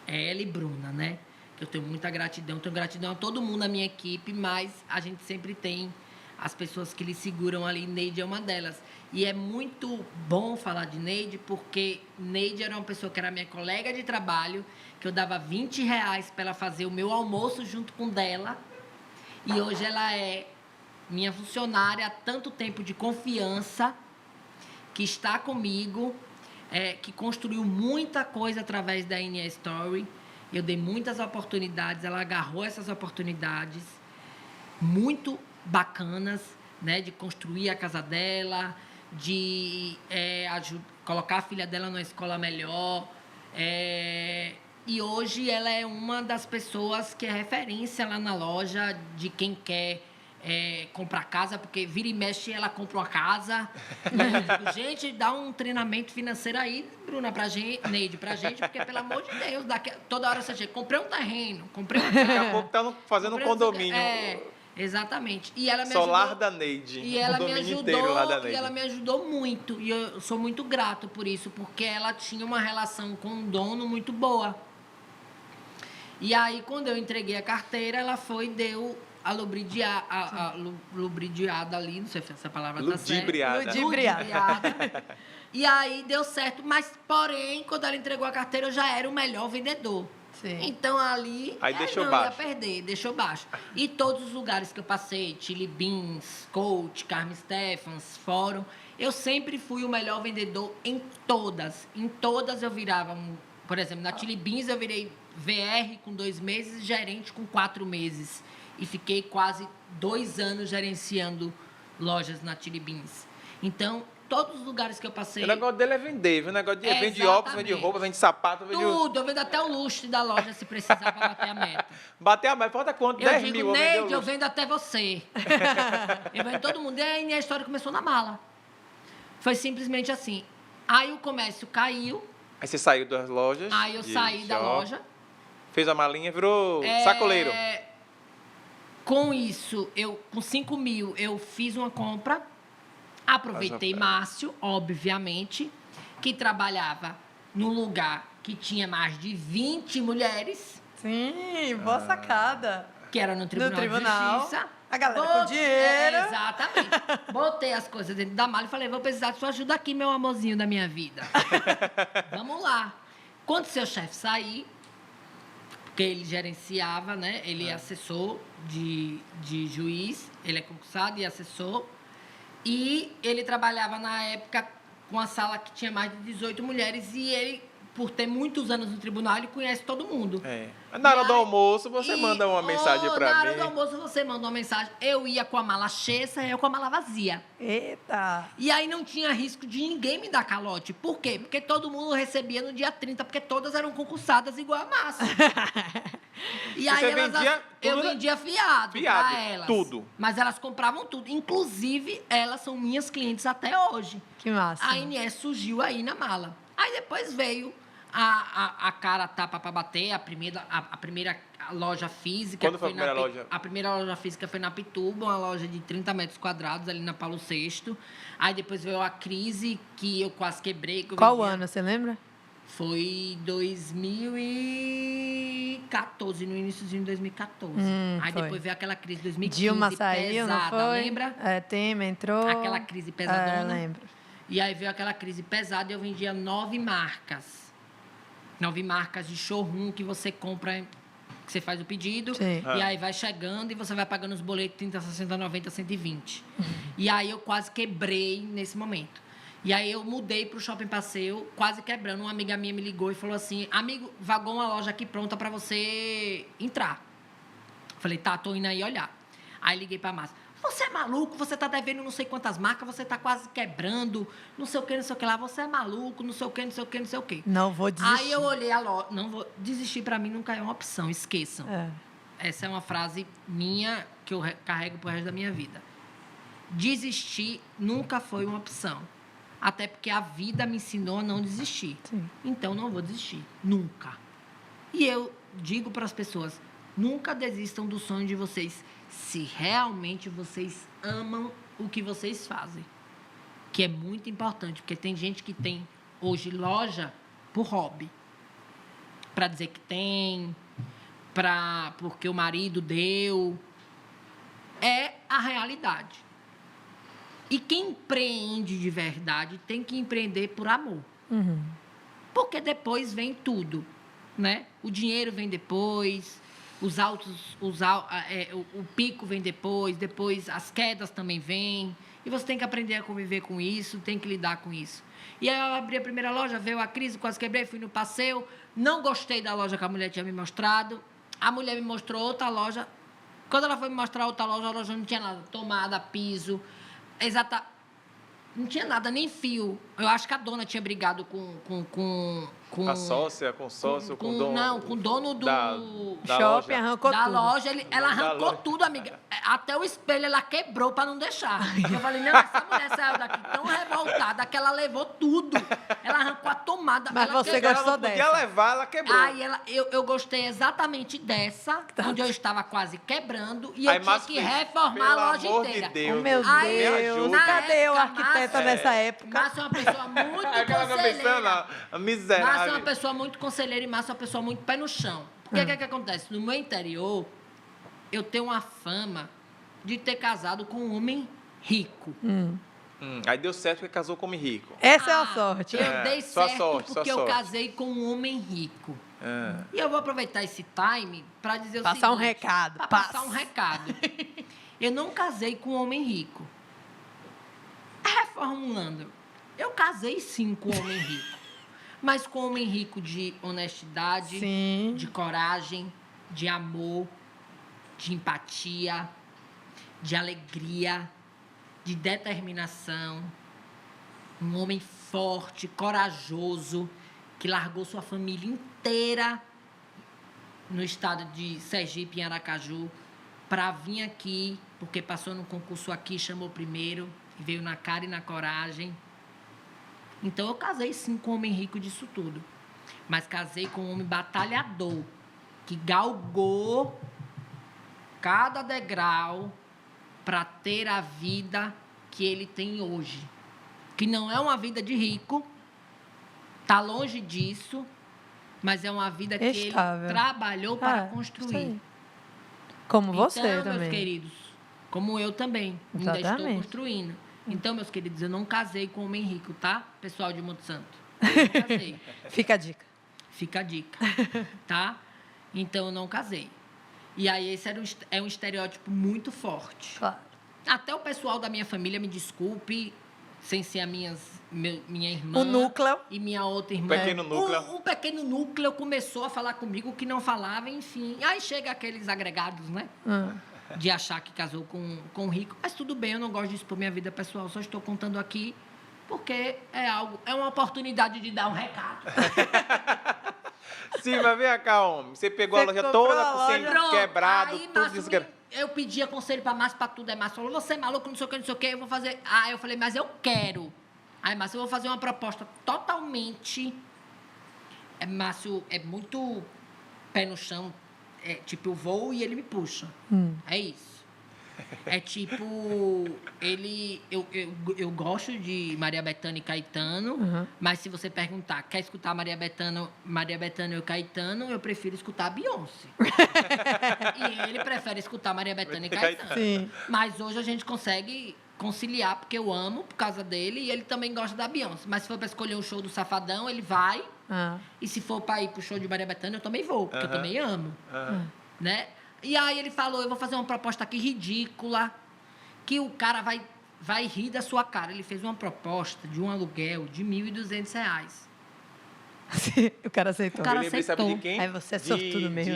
É ela e Bruna, né? Que eu tenho muita gratidão. Tenho gratidão a todo mundo na minha equipe, mas a gente sempre tem as pessoas que lhe seguram ali. Neide é uma delas. E é muito bom falar de Neide, porque Neide era uma pessoa que era minha colega de trabalho, que eu dava R$20 para ela fazer o meu almoço junto com dela. E hoje ela é minha funcionária há tanto tempo de confiança, que está comigo, que construiu muita coisa através da NE Story. Eu dei muitas oportunidades, ela agarrou essas oportunidades muito bacanas, né, de construir a casa dela, de colocar a filha dela numa escola melhor. E hoje ela é uma das pessoas que é referência lá na loja de quem quer comprar casa, porque vira e mexe ela compra uma casa. E eu digo, gente, dá um treinamento financeiro aí, Bruna, pra gente, Neide, pra gente, porque pelo amor de Deus, toda hora você chega, comprei um terreno, comprei um Daqui a pouco tá fazendo um condomínio. Exatamente. E ela me Solar ajudou, da Neide. e ela me Condomínio ajudou, inteiro lá da Neide. e ela me ajudou muito. E eu sou muito grato por isso, porque ela tinha uma relação com o dono muito boa. E aí, quando eu entreguei a carteira, ela foi e deu a lubridiada ali, não sei se essa palavra está certa. Ludibriada. E aí deu certo, mas porém, quando ela entregou a carteira, eu já era o melhor vendedor. Sim. Então ali aí deixou não baixo. Ia perder, deixou baixo. E todos os lugares que eu passei, Chili Beans, Coach, Carmen Stephens, Fórum, eu sempre fui o melhor vendedor em todas. Em todas eu virava, por exemplo, na Chili Beans eu virei VR com 2 meses e gerente com 4 meses. E fiquei quase 2 anos gerenciando lojas na Chili Beans. Então, todos os lugares que eu passei... O negócio dele é vender, viu? O negócio de vende óculos, vende roupa, vende sapato, vende... Tudo, eu vendo até o luxo da loja se precisar para bater a meta. Bater a meta, falta quanto? 10 mil. Eu digo, Neide, eu vendo até você. Eu vendo todo mundo. E aí a história começou na mala. Foi simplesmente assim. Aí o comércio caiu. Aí você saiu das lojas. Aí eu saí da loja. Fez a malinha, virou sacoleiro. Com isso, com 5 mil, eu fiz uma compra. Aproveitei Márcio, obviamente, que trabalhava num lugar que tinha mais de 20 mulheres. Sim, boa sacada. Que era no Tribunal de Justiça. A galera com dinheiro. Exatamente. Botei as coisas dentro da mala e falei, vou precisar de sua ajuda aqui, meu amorzinho da minha vida. Vamos lá. Quando seu chefe sair, porque ele gerenciava, né? Ele é assessor de juiz, ele é concursado e assessor. E ele trabalhava, na época, com a sala que tinha mais de 18 mulheres. E ele, por ter muitos anos no tribunal, ele conhece todo mundo. Na hora do almoço, você manda uma mensagem pra mim. Na hora do almoço, você manda uma mensagem. Eu ia com a mala cheia, eu com a mala vazia. Eita! E aí não tinha risco de ninguém me dar calote. Por quê? Porque todo mundo recebia no dia 30, porque todas eram concursadas igual a Márcia. E aí eu vendia fiado para elas. Tudo. Mas elas compravam tudo. Inclusive, elas são minhas clientes até hoje. Que massa. A INS surgiu aí na mala. Aí depois veio a cara tapa para bater, a primeira loja física. Quando foi a primeira loja? A primeira loja física foi na Pituba, uma loja de 30 metros quadrados, ali na Paulo VI. Aí depois veio a crise, que eu quase quebrei. Qual ano, você lembra? Foi 2014, no iníciozinho de 2014. Aí foi. Depois veio aquela crise de 2015, Dilma saiu, pesada, não foi? lembra? Temer entrou. Aquela crise pesadona. Lembro. E aí veio aquela crise pesada e eu vendia 9 marcas. 9 marcas de showroom que você compra, que você faz o pedido. Sim. E aí vai chegando e você vai pagando os boletos 30, 60, 90, 120. E aí eu quase quebrei nesse momento. E aí eu mudei para o Shopping Passeio, quase quebrando. Uma amiga minha me ligou e falou assim, amigo, vagou uma loja aqui pronta para você entrar. Falei, tá, tô indo aí olhar. Aí liguei para a Márcia. Você é maluco? Você tá devendo não sei quantas marcas, você tá quase quebrando, não sei o que lá. Você é maluco, não sei o que. Não vou desistir. Aí eu olhei a loja. Não vou desistir, para mim nunca é uma opção, esqueçam. Essa é uma frase minha que eu carrego pro resto da minha vida. Desistir nunca foi uma opção. Até porque a vida me ensinou a não desistir. Sim. Então, não vou desistir. Nunca. E eu digo para as pessoas, nunca desistam do sonho de vocês, se realmente vocês amam o que vocês fazem. Que é muito importante, porque tem gente que tem hoje loja por hobby. Para dizer que tem, porque o marido deu. É a realidade. E quem empreende de verdade tem que empreender por amor. Uhum. Porque depois vem tudo, né? O dinheiro vem depois, o pico vem depois as quedas também vêm. E você tem que aprender a conviver com isso, tem que lidar com isso. E aí eu abri a primeira loja, veio a crise, quase quebrei, fui no passeio, não gostei da loja que a mulher tinha me mostrado. A mulher me mostrou outra loja. Quando ela foi me mostrar outra loja, a loja não tinha nada, tomada, piso, não tinha nada, nem fio. Eu acho que a dona tinha brigado com a sócia, com o sócio, com o dono. Não, com o dono do shopping, arrancou da tudo. loja. Ela arrancou tudo, amiga. Até o espelho ela quebrou para não deixar. Eu falei, não, essa mulher saiu daqui tão revoltada que ela levou tudo. Ela arrancou a tomada. Mas ela você quebrou. gostou Ela não dessa? podia levar, ela quebrou. Aí eu gostei exatamente dessa, onde eu estava quase quebrando, e eu tinha que reformar a loja inteira. Deus, Oh, meu Aí, Deus, na cadê o época, arquiteto nessa época? Márcia é uma pessoa muito Aquela que eu pensando, conselheira. a miserável. Márcia é uma pessoa muito conselheira e Márcia é uma pessoa muito pé no chão. Porque o que acontece? No meu interior, eu tenho uma fama de ter casado com um homem rico. Aí deu certo porque casou com homem rico. Essa é a sorte. Eu dei sua certo sorte, porque sua eu sorte. casei com um homem rico. E eu vou aproveitar esse time para dizer o Passar um seguinte, recado, pra passa. passar um recado. Eu não casei com um homem rico. Reformulando, eu casei sim com um homem rico. Mas com um homem rico de honestidade, Sim. de coragem, de amor, de empatia, de alegria, de determinação. Um homem forte, corajoso, que largou sua família inteira no estado de Sergipe, em Aracaju, para vir aqui, porque passou no concurso aqui, chamou primeiro, e veio na cara e na coragem. Então, eu casei, sim, com um homem rico disso tudo. Mas casei com um homem batalhador, que galgou cada degrau para ter a vida que ele tem hoje. Que não é uma vida de rico, está longe disso, mas é uma vida que Estável. ele trabalhou para Isso construir. aí. Como você então, também. meus queridos, como eu também, ainda estou Exatamente. construindo. Então, meus queridos, eu não casei com um homem rico, tá? Pessoal de Monte Santo. Eu não casei. Fica a dica. Fica a dica, tá? Então, eu não casei. E aí, esse é um estereótipo muito forte. Claro. Até o pessoal da minha família, me desculpe, sem ser a minha irmã. O núcleo. E minha outra irmã. Pequeno núcleo. Um pequeno núcleo começou a falar comigo que não falava, enfim. Aí chega aqueles agregados, né? De achar que casou com um rico. Mas tudo bem, eu não gosto de expor minha vida pessoal, só estou contando aqui porque é uma oportunidade de dar um recado. Sim, mas vem cá, homem. Você pegou Você a loja comprou toda a com loja. sempre quebrado, Aí, tudo Márcio, desquebrado. eu pedia conselho para Márcio, para tudo. Aí Márcio falou, você é maluco, não sei o que, não sei o que, eu vou fazer... Aí eu falei, mas eu quero. Aí, Márcio, eu vou fazer uma proposta totalmente... Márcio é muito pé no chão. É tipo, eu vou e ele me puxa. É isso. É tipo, eu gosto de Maria Bethânia e Caetano, mas se você perguntar, quer escutar Maria Bethânia e Caetano, eu prefiro escutar a Beyoncé. E ele prefere escutar Maria Bethânia e Caetano. Sim. Mas hoje a gente consegue conciliar, porque eu amo por causa dele e ele também gosta da Beyoncé. Mas se for para escolher um show do Safadão, ele vai. E se for para ir pro show de Maria Bethânia, eu também vou, porque eu também amo. Né? E aí ele falou, eu vou fazer uma proposta aqui ridícula, que o cara vai rir da sua cara. Ele fez uma proposta de um aluguel de R$ 1.200. O cara aceitou. O cara Eu lembrei, sabe aceitou. de quem? Aí você é sortudo mesmo,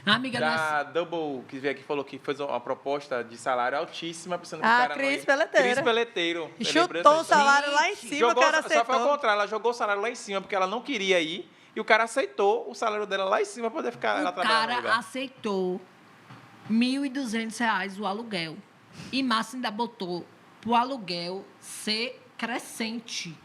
Amiga, da Double, que veio aqui, falou que fez uma proposta de salário altíssima, pensando que o Ah, cara Cris não ia... Peleteiro. Cris Peleteiro. E Eu lembrei chutou o dessa história. salário lá em cima, o cara aceitou. Só foi ao contrário, ela jogou o salário lá em cima, porque ela não queria ir, e o cara aceitou o salário dela lá em cima para poder ficar ela O trabalhando no cara lugar. aceitou R$ 1.200 o aluguel. E Márcio ainda botou pro aluguel ser crescente.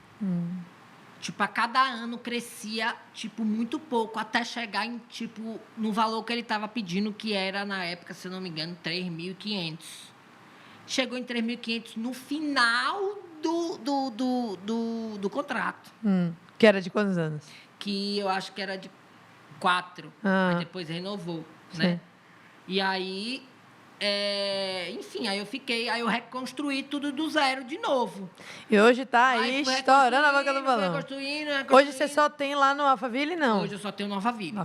Tipo, a cada ano crescia, tipo, muito pouco, até chegar em, tipo, no valor que ele estava pedindo, que era, na época, se eu não me engano, 3.500. Chegou em 3.500 no final do contrato. Que era de quantos anos? Que eu acho que era de 4. Mas depois renovou, né? E aí... enfim, aí eu reconstruí tudo do zero de novo. E hoje tá aí estourando a boca do balão. Hoje você só tem lá no Alphaville, não? Hoje eu só tenho no Alphaville.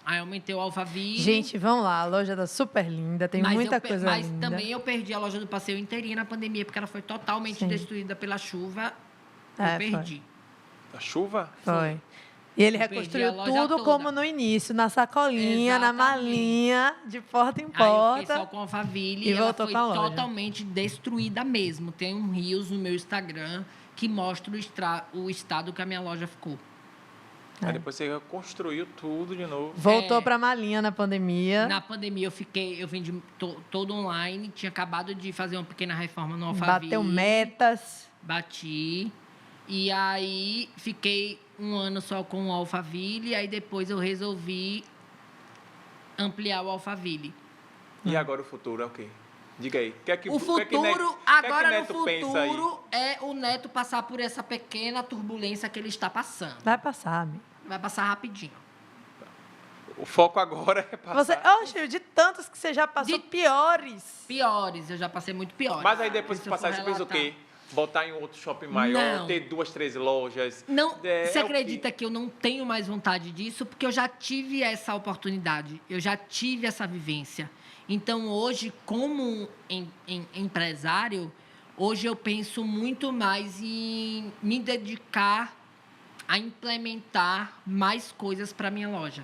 Aí aumentei o Alphaville. Gente, vamos lá, a loja tá super linda, tem muita coisa linda. Mas também eu perdi a loja do Passeio inteirinha na pandemia, porque ela foi totalmente destruída pela chuva. Eu perdi. A chuva? Foi. E ele reconstruiu tudo como no início, na sacolinha, na malinha, de porta em porta. Aí eu fiquei só com a Alphaville e ela foi totalmente destruída mesmo. Tem um reels no meu Instagram que mostra o estado que a minha loja ficou. Aí depois você reconstruiu tudo de novo. Voltou pra malinha na pandemia. Na pandemia eu vendi todo online, tinha acabado de fazer uma pequena reforma no Alphaville. Bateu metas. Bati. E aí fiquei um ano só com o Alphaville, aí depois eu resolvi ampliar o Alphaville. E agora o futuro é o quê? Diga aí. O futuro, agora no futuro, é o Neto passar por essa pequena turbulência que ele está passando. Vai passar, amigo. Vai passar rapidinho. O foco agora é passar. Oxe, de tantos que você já passou, piores. Piores, eu já passei muito piores. Mas aí depois que passar, você pensa o quê? Botar em outro shopping maior, ter 2, 3 lojas. Não, você acredita que eu não tenho mais vontade disso? Porque eu já tive essa oportunidade, eu já tive essa vivência. Então, hoje, como empresário, hoje eu penso muito mais em me dedicar a implementar mais coisas para a minha loja,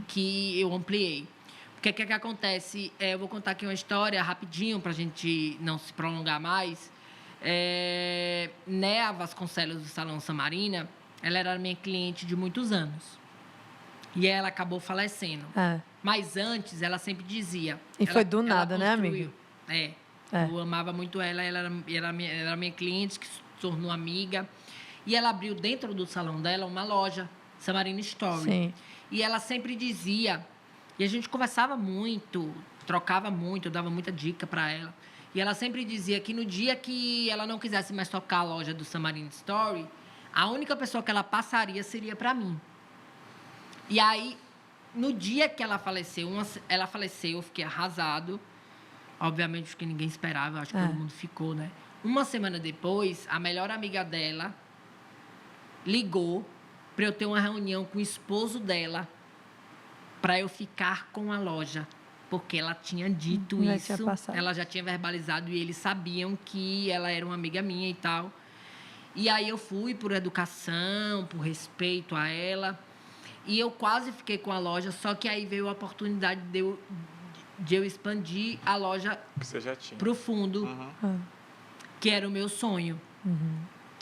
que eu ampliei. Porque o que acontece? Eu vou contar aqui uma história rapidinho, para a gente não se prolongar mais. Nea Vasconcelos, do Salão Samarina, ela era minha cliente de muitos anos. E ela acabou falecendo. Mas antes, ela sempre dizia... E foi do nada, né, amiga? Eu amava muito ela era minha cliente, que se tornou amiga. E ela abriu dentro do salão dela uma loja, Samarina Story. Sim. E ela sempre dizia... E a gente conversava muito, trocava muito, eu dava muita dica para ela. E ela sempre dizia que no dia que ela não quisesse mais tocar a loja do Samarina Story, a única pessoa que ela passaria seria para mim. E aí, no dia que ela faleceu, eu fiquei arrasado. Obviamente, porque ninguém esperava, acho que todo mundo ficou, né? Uma semana depois, a melhor amiga dela ligou para eu ter uma reunião com o esposo dela para eu ficar com a loja. Porque ela tinha dito isso, ela já tinha verbalizado e eles sabiam que ela era uma amiga minha e tal. E aí eu fui por educação, por respeito a ela. E eu quase fiquei com a loja, só que aí veio a oportunidade de eu expandir a loja para o fundo, que era o meu sonho.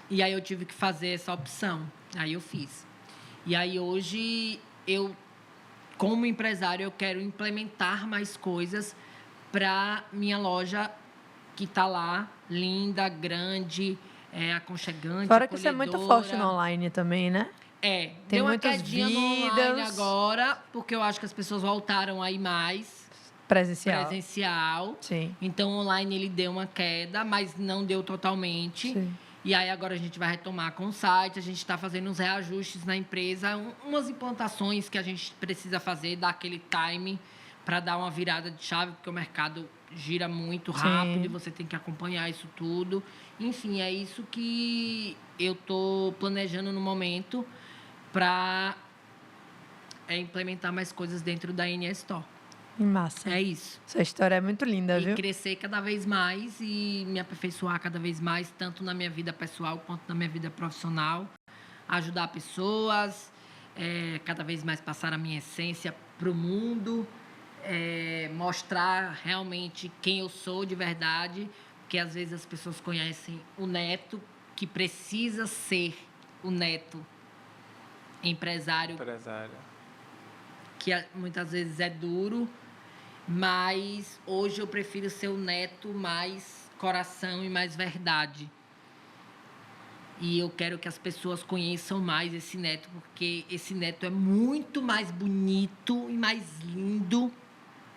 E aí eu tive que fazer essa opção. Aí eu fiz. E aí hoje como empresário, eu quero implementar mais coisas para minha loja que está lá, linda, grande, aconchegante, fora que você é muito forte no online também, né? Tem deu uma muitas quedinha no online agora, porque eu acho que as pessoas voltaram aí mais. Presencial. Sim. Então, online ele deu uma queda, mas não deu totalmente. Sim. E aí, agora a gente vai retomar com o site, a gente está fazendo uns reajustes na empresa, umas implantações que a gente precisa fazer, dar aquele time para dar uma virada de chave, porque o mercado gira muito rápido e você tem que acompanhar isso tudo. Enfim, é isso que eu estou planejando no momento para implementar mais coisas dentro da NE Store. Massa. É isso. Sua história é muito linda, viu? E crescer cada vez mais e me aperfeiçoar cada vez mais, tanto na minha vida pessoal quanto na minha vida profissional. Ajudar pessoas, cada vez mais passar a minha essência para o mundo, mostrar realmente quem eu sou de verdade, porque às vezes as pessoas conhecem o Neto, que precisa ser o Neto empresário. Que muitas vezes é duro, mas hoje eu prefiro ser o Neto mais coração e mais verdade. E eu quero que as pessoas conheçam mais esse neto, porque esse neto é muito mais bonito e mais lindo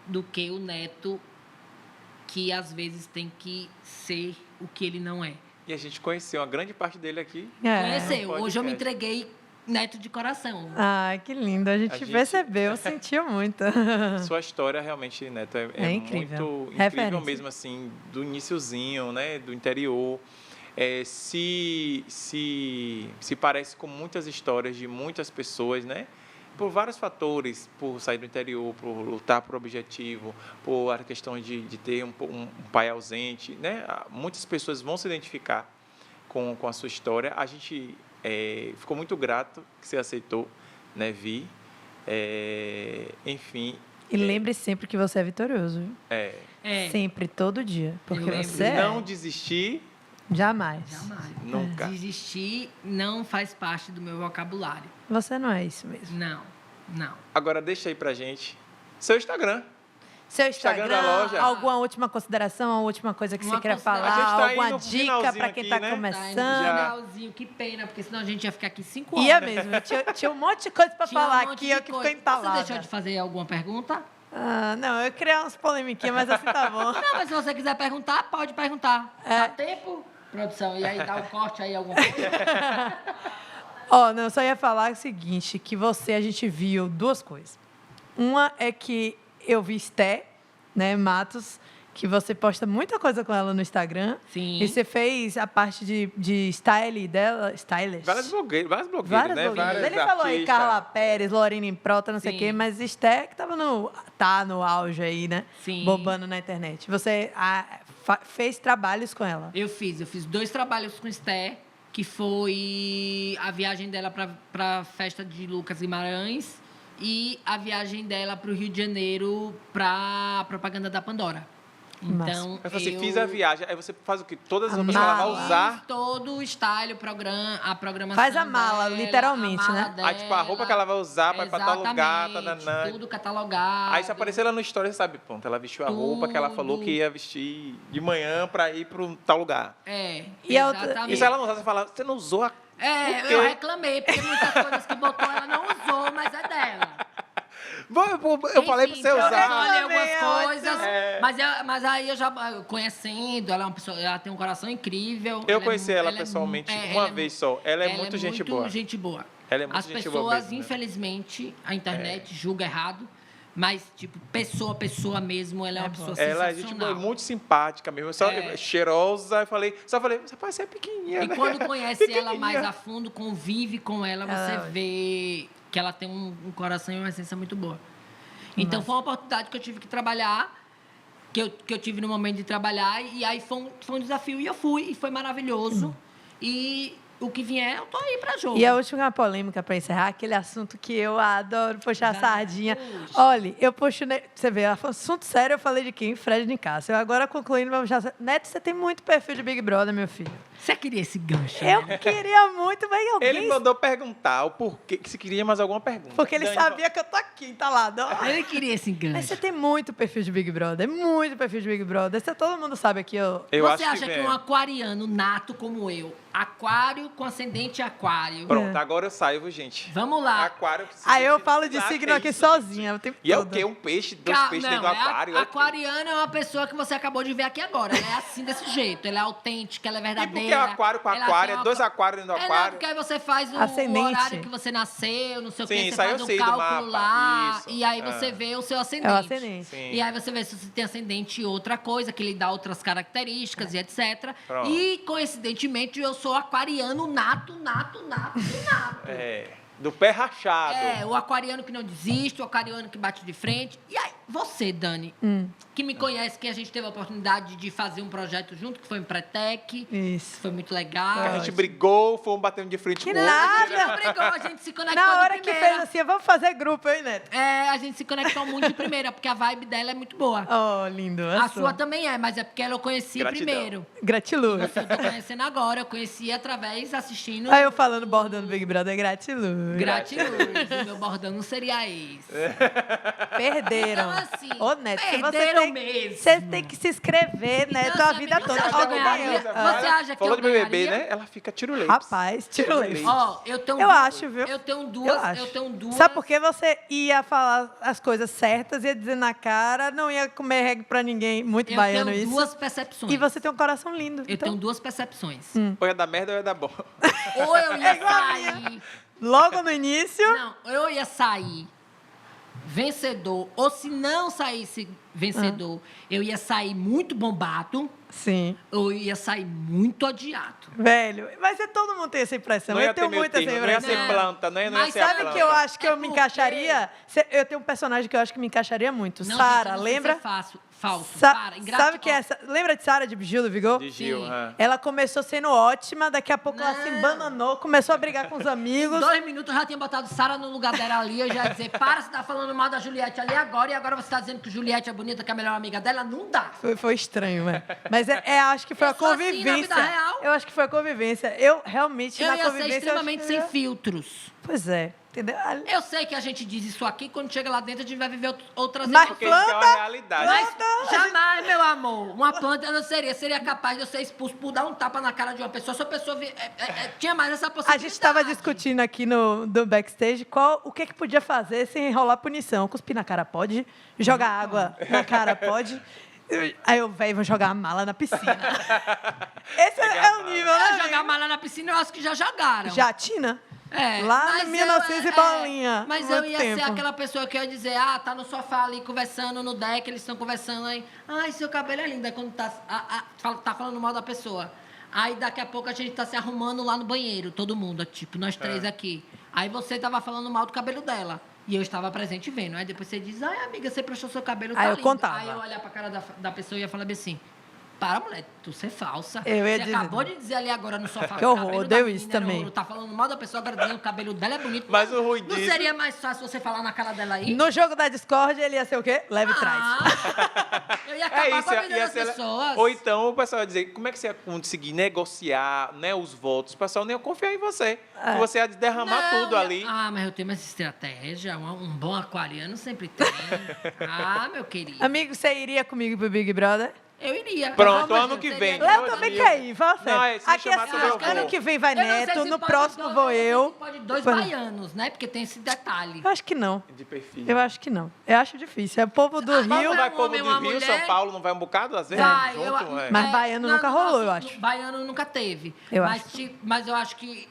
do que o neto que, às vezes, tem que ser o que ele não é. E a gente conheceu uma grande parte dele aqui. Conheceu. Hoje eu me entreguei neto de coração. Ah, que lindo. A gente percebeu, sentiu muito. Sua história, realmente, Neto, é incrível. Muito incrível mesmo, assim, do iniciozinho, né, do interior. Se parece com muitas histórias de muitas pessoas, né? Por vários fatores, por sair do interior, por lutar por objetivo, por a questão de ter um pai ausente, né? Muitas pessoas vão se identificar com a sua história. A gente ficou muito grato que você aceitou, né, vir. Enfim. E lembre sempre que você é vitorioso, viu? Sempre, todo dia. Porque você não desistir. Jamais. Nunca. Desistir não faz parte do meu vocabulário. Você não é isso mesmo. Não. Agora deixa aí pra gente seu Instagram. Seu Instagram da loja. Alguma última consideração, alguma última coisa que você queira falar? A gente tá alguma dica para quem está começando? Finalzinho, que pena, porque senão a gente ia ficar aqui 5 horas. Ia mesmo. Tinha um monte de coisa para falar aqui, eu que ficou entalada. Você deixou de fazer alguma pergunta? Não, eu queria umas polemiquinhas, mas assim tá bom. Não, mas se você quiser perguntar, pode perguntar. Dá tempo, produção? E aí dá um corte aí, alguma coisa? Não, eu só ia falar o seguinte, que a gente viu duas coisas. Uma é que eu vi Esté, né, Matos, que você posta muita coisa com ela no Instagram. Sim. E você fez a parte de style dela, stylist. Várias blogueiras, né? Blogueiras. Várias Ele falou aí, artistas. Carla Pérez, Lorena Prota, não sei o quê, mas Esté que tá no auge aí, né? Sim. Bombando na internet. Você fez trabalhos com ela. Eu fiz 2 trabalhos com Esté, que foi a viagem dela para a festa de Lucas Guimarães e a viagem dela para o Rio de Janeiro para a propaganda da Pandora. Então, mas você fiz a viagem, aí você faz o quê? Todas as roupas que ela vai usar? Todo o style, a programação. Faz a mala, dela, literalmente, a mala né? dela, Aí, tipo, a roupa que ela vai usar para ir pra tal lugar, tananã. tudo catalogado. Aí, se aparecer ela no story, você sabe, pronto, ela vestiu a roupa que ela falou que ia vestir de manhã para ir para tal lugar. Exatamente. E se ela não usar, você fala, você não usou a... eu reclamei, porque muitas coisas que botou ela não usou, mas é dela. Eu falei pra você Eu usar. falei algumas coisas, mas aí eu já conhecendo, ela é uma pessoa, ela tem um coração incrível. Eu conheci ela pessoalmente uma vez só. Ela é muito gente boa. Ela é muito As gente pessoas, boa mesmo, né? infelizmente, a internet julga errado, mas, tipo, pessoa mesmo, ela é uma pessoa sensacional. Ela é gente boa, muito simpática mesmo, cheirosa. Só falei, rapaz, você é pequenininha, E né? quando conhece ela mais a fundo, convive com ela, você vê que ela tem um coração e uma essência muito boa. Então, foi uma oportunidade que eu tive que trabalhar, que eu tive no momento de trabalhar, e aí foi um desafio, e eu fui, e foi maravilhoso. E o que vier, eu tô aí pra jogo. E a última polêmica para encerrar, aquele assunto que eu adoro puxar a sardinha. Olha, eu puxo... Você vê, assunto sério, eu falei de quem? Fred Nicásio. Agora, concluindo, vamos puxar... Neto, você tem muito perfil de Big Brother, meu filho. Você queria esse gancho? Eu queria muito, mas alguém... Ele mandou perguntar o porquê, se queria mais alguma pergunta. Porque ele sabia que eu tô aqui, entalado. Ele queria esse gancho. Mas você tem muito perfil de Big Brother, muito perfil de Big Brother. Todo mundo sabe aqui. Você acha que um aquariano nato como eu, aquário com ascendente aquário... Pronto, agora eu saio, viu, gente? Vamos lá. Aquário... Aí eu falo de signo aqui sozinha o tempo E é todo. o quê? Um peixe, 2 peixes dentro do aquário? Aquariano é uma pessoa que você acabou de ver aqui agora. Ela é assim, desse jeito. Ela é autêntica, ela é verdadeira. E por que aquário com aquário? É 2 aquários dentro do aquário? Não, porque aí você faz o horário que você nasceu, não sei o que, você faz um cálculo lá, e aí você vê o seu ascendente. É o ascendente. Sim. E aí você vê se você tem ascendente outra coisa, que lhe dá outras características e etc. Pronto. E, coincidentemente, eu sou aquariano nato. Do pé rachado. O aquariano que não desiste, o aquariano que bate de frente. E aí, você, Dani, que me conhece, que a gente teve a oportunidade de fazer um projeto junto, que foi em Pretec. Isso. Foi muito legal. A gente brigou, fomos batendo de frente Que com o outro. nada. A gente não brigou, a gente se conectou Na hora de que primeira. fez assim, vamos fazer grupo, hein, Neto? A gente se conectou muito de primeira, porque a vibe dela é muito boa. Oh, lindo. A sua também é, mas é porque ela eu conheci Gratidão. primeiro. Gratiluz. Eu tô conhecendo agora, eu conheci através, assistindo... Aí eu falando, bordando Big Brother, gratiluz. Gratiluz. O meu bordão não seria esse. Perderam. assim, Ô, Neto, perderam mesmo. você tem que se inscrever, Neto, Então, a assim, vida amiga, toda. você acha que eu ganharia? Você acha que Falou eu de BBB, ganharia? né? Ela fica tiro leite. Rapaz, tiro leite. Ó, eu tenho Eu acho, viu? Eu tenho Eu duas. acho. Eu tenho duas. Sabe por que você ia falar as coisas certas, ia dizer na cara, não ia comer reggae pra ninguém, muito baiano tenho isso. duas percepções. E você tem um coração lindo. Eu então, tenho duas percepções. Ou é da merda ou é da boa. Ou eu ia igual a minha. sair. Logo no início, Não, eu ia sair vencedor. Ou se não saísse vencedor, eu ia sair muito bombado. sim. Ou eu ia sair muito odiado. Velho, mas todo mundo tem essa impressão. Não eu ia ter tenho meio muito essa termo, não ia impressão. ser planta, não ia Mas ser a Sabe planta. que eu acho que É eu me porque- encaixaria? Eu tenho um personagem que eu acho que me encaixaria muito. Não, Sara, gente, eu não sei lembra? se é falso. Sa- Para, sabe que é essa? Lembra de Sara de Gil do Vigor? De Gil, Sim. Ela começou sendo ótima, daqui a pouco ela se Não. embananou, começou a brigar com os Em amigos. 2 minutos eu já tinha botado Sara no lugar dela ali. Eu já ia dizer, para, você tá falando mal da Juliette ali agora. E agora você tá dizendo que Juliette é bonita, que é a melhor amiga dela. Não dá. Foi estranho, né? Mas acho que foi Eu a sou assim na convivência. vida real. Eu acho que foi a convivência. Eu realmente, Eu na ia ser convivência. extremamente eu sem acho que eu ia- filtros. Pois é, entendeu? Eu sei que a gente diz isso aqui, quando chega lá dentro a gente vai viver outras Mas Porque isso é uma planta- realidade. Mas jamais, meu amor, uma planta eu não seria capaz de eu ser expulso por dar um tapa na cara de uma pessoa. Se a pessoa tinha mais essa A possibilidade. gente estava discutindo aqui no backstage o que podia fazer sem enrolar punição. Cuspir na cara pode? Jogar água na cara pode? Aí eu, velho, vou jogar a mala na piscina. Esse é o nível, né? Jogar amigo? mala na piscina, eu acho que já jogaram. Já, Tina? É, Lá mas no 1900 e bolinha. Mas muito eu ia tempo. ser aquela pessoa que ia dizer, tá no sofá ali conversando no deck, eles estão conversando aí. Ai, seu cabelo é lindo. Aí quando tá falando mal da pessoa. Aí daqui a pouco a gente tá se arrumando lá no banheiro, todo mundo, tipo, nós três aqui. Aí você tava falando mal do cabelo dela. E eu estava presente vendo. Aí depois você diz, ai, amiga, você prestou seu cabelo, tá Aí eu lindo. contava. Aí eu olhar pra cara da pessoa e ia falar bem assim, para, mulher, tu ser falsa. Eu ia você dizer- acabou de dizer ali agora no sofá Que que o horror, cabelo da deu menina isso era também. horroroso. Tá falando mal da pessoa, agora dizendo que o cabelo dela é bonito. Mas o ruim Não disso- seria mais fácil você falar na cara dela aí? No jogo da Discord, ele ia ser o quê? Leve trás. Eu ia acabar com a vida das pessoas. Ou então o pessoal ia dizer, como é que você ia conseguir negociar, né, os votos? O pessoal nem ia confiar em você. É. Que você ia derramar Não, tudo ali. mas eu tenho essa estratégia. Um bom aquariano sempre tem. Meu querido. Amigo, você iria comigo pro Big Brother? Eu iria. Pronto, Vamos, ano que seria- vem. Léo Dois também mil. quer ir, fala sério. Não, se me Aqui chamar, assim, tudo eu ano vou. que vem vai Eu não sei Neto, se no pode próximo dois- vou eu eu. não sei se pode dois Pois- baianos, né? Porque tem esse detalhe. Eu acho que não. De perfil. Eu acho que não. Eu acho difícil. É o povo do Ah, Rio. Não vai um povo homem, do uma Rio, mulher? São Paulo, não vai um bocado às vezes? Vai, Junto, é. Mas baiano nunca rolou, eu acho. Baiano nunca teve. Eu mas, acho. mas eu acho que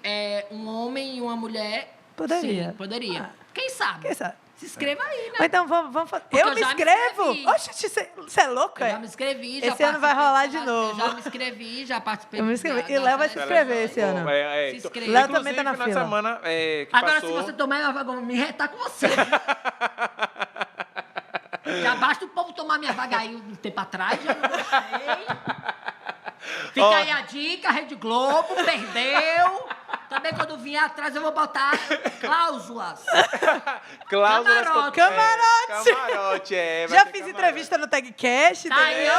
um homem e uma mulher. Poderia. Sim, poderia. Ah. Quem sabe? Quem sabe? Se inscreva aí, né? Ou então vamos fazer. Porque Eu eu me já me inscrevo? inscrevi. Oxe, você é louco, Eu é? já me inscrevi, já Esse ano vai participei rolar do de Senado, novo. Eu já me inscrevi, já participei Eu me inscrevi. E Léo vai se inscrever esse ano. Se inscreve. Léo Inclusive, também tá na final de fila. semana que Agora, passou... se você tomar, eu vou me retar com você. Já basta o povo tomar minha vaga aí um tempo atrás, já não gostei. Fica Ó. aí a dica, Rede Globo, perdeu. Também quando vier atrás eu vou botar cláusulas. Cláusulas... Camarote. Camarote, vai Já ter fiz camarote. entrevista no Tagcast, Tá aí, entendeu?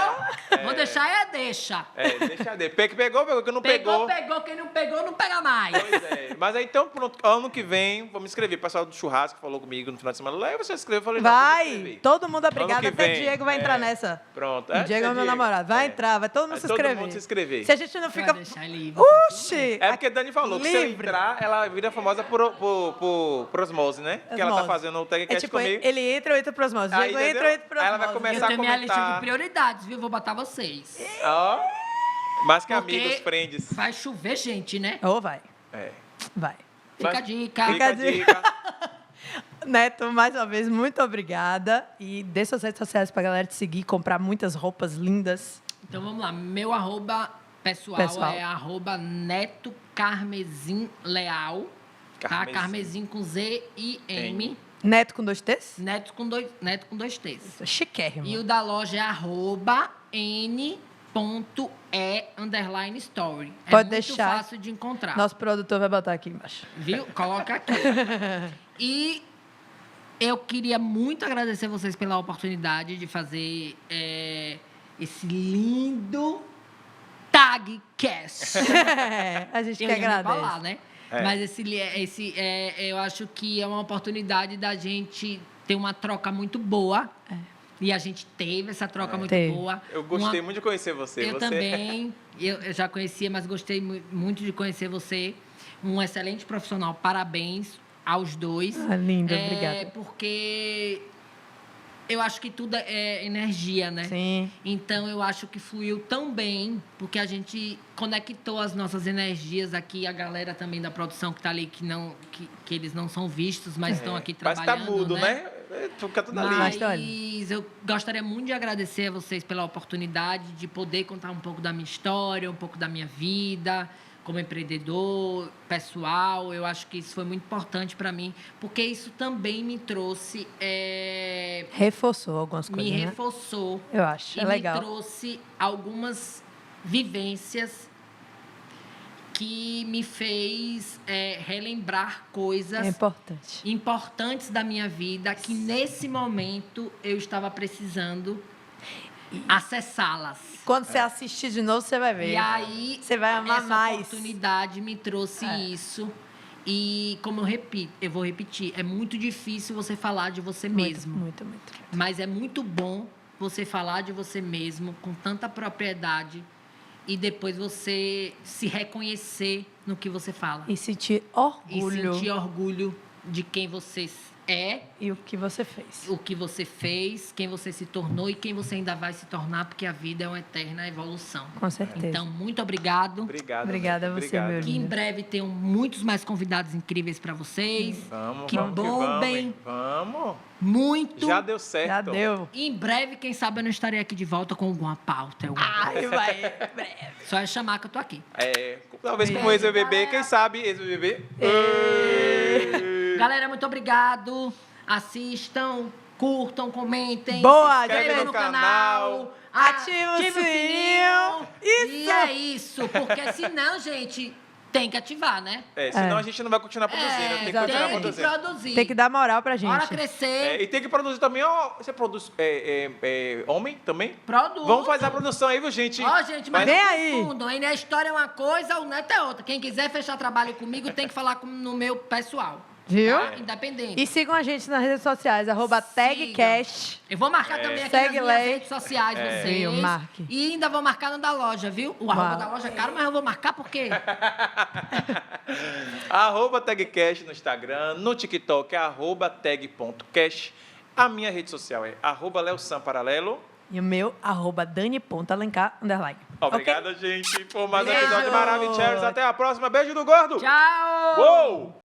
ó. Vou deixar deixa. Deixa de. Pegou, quem não Pegou, pegou. pegou. Quem não pegou, não pega mais. Pois é. Mas aí, então, pronto, ano que vem, vou me inscrever. O pessoal do churrasco falou comigo no final de semana. Lá você se inscreveu, eu falei, não, vou me Vai, inscrever. todo mundo Ano obrigado. que Até vem, Diego vai entrar nessa. Pronto. O Diego é meu namorado. Vai entrar, vai todo mundo Vai se todo inscrever. mundo se inscrever. Se a gente não fica. Vai deixar livre. Oxi! É porque Dani falou que se eu Livre. entrar, ela vira famosa por osmose, né? Que ela tá Osmose. fazendo o Tagcast É tipo, comigo. ele entra, eu entro pros osmose. Aí, Diego entra, entendeu? eu entro pros Aí ela vai osmose. começar Eu tenho minha lista comentar. de prioridades, viu? Vou botar vocês. Ó. Mais que Porque amigos, friends. vai chover gente, né? Ou vai. É. Vai. Fica Mas- a dica. Fica a dica. Neto, mais uma vez, muito obrigada. E dê suas redes sociais pra galera te seguir, comprar muitas roupas lindas. Então vamos lá. Meu arroba pessoal. É arroba Neto Carmesim Leal. Tá? Carmesim. Carmesim com Z-I-M. Neto com 2 T's? Neto com dois T's. Chiquérrimo. E o da loja é arroba n.e_story. É Pode muito deixar. fácil de encontrar. Nosso produtor vai botar aqui embaixo. Viu? Coloca aqui. E eu queria muito agradecer vocês pela oportunidade de fazer esse lindo Tagcast. A gente Eu que ia me agradece. falar, né? É. Mas eu acho que é uma oportunidade da gente ter uma troca muito boa. E a gente teve essa troca muito boa. Eu gostei muito de conhecer você. Eu também. Eu já conhecia, mas gostei muito de conhecer você. Um excelente profissional. Parabéns aos dois. Linda, obrigada. Porque eu acho que tudo é energia, né? Sim. Então, eu acho que fluiu tão bem, porque a gente conectou as nossas energias aqui, a galera também da produção que está ali, que eles não são vistos, mas estão aqui trabalhando, mas tá mudo, né? Fica tudo ali. Mas eu gostaria muito de agradecer a vocês pela oportunidade de poder contar um pouco da minha história, um pouco da minha vida, como empreendedor, pessoal. Eu acho que isso foi muito importante para mim, porque isso também me trouxe... Reforçou algumas coisas, Me reforçou. Eu acho, legal. Me trouxe algumas vivências que me fez relembrar coisas importantes da minha vida, que nesse momento eu estava precisando acessá-las. Quando você assistir de novo, você vai ver. E aí, você vai amar mais. Essa oportunidade me trouxe isso. E, como eu vou repetir, é muito difícil você falar de você mesmo. Muito. Mas é muito bom você falar de você mesmo com tanta propriedade e depois você se reconhecer no que você fala. E sentir orgulho. E sentir orgulho de quem você é. E o que você fez. O que você fez, quem você se tornou e quem você ainda vai se tornar, porque a vida é uma eterna evolução. Com certeza. Então, muito obrigado. Obrigada a você, meu lindo. Que em breve tenham muitos mais convidados incríveis para vocês. Vamos, que bombem. Vamos. Muito. Já deu certo. Já deu. E em breve, quem sabe, eu não estarei aqui de volta com alguma pauta. Vai. Só é chamar que eu tô aqui. Talvez como ex-BBB, quem sabe ex-BBB. Galera, muito obrigado. Assistam, curtam, comentem. Boa, se inscrevam no canal. Ativa o sininho. Isso. E é isso, porque senão, gente, tem que ativar, né? Senão a gente não vai continuar produzindo. Tem que continuar produzir. Tem que dar moral pra gente. Bora crescer. E tem que produzir também. Você produz homem também? Produz. Vamos fazer a produção aí, viu, gente? Gente, mas vem não aí. confundam. Ainda a história é uma coisa, o neto é outra. Quem quiser fechar trabalho comigo, tem que falar no meu pessoal. Viu? Tá? Independente. E sigam a gente nas redes sociais, @tagcast. Eu vou marcar também aqui nas minhas redes sociais vocês. Marque. E ainda vou marcar no da loja, viu? O arroba da loja é caro, mas eu vou marcar por quê? @tagcast no Instagram, no TikTok é @tag.cast. A minha rede social é @leosamparalelo. E o meu, @dani.alencar_. Obrigado, gente, por mais um episódio maravilhoso. Até a próxima. Beijo do gordo. Tchau! Uou!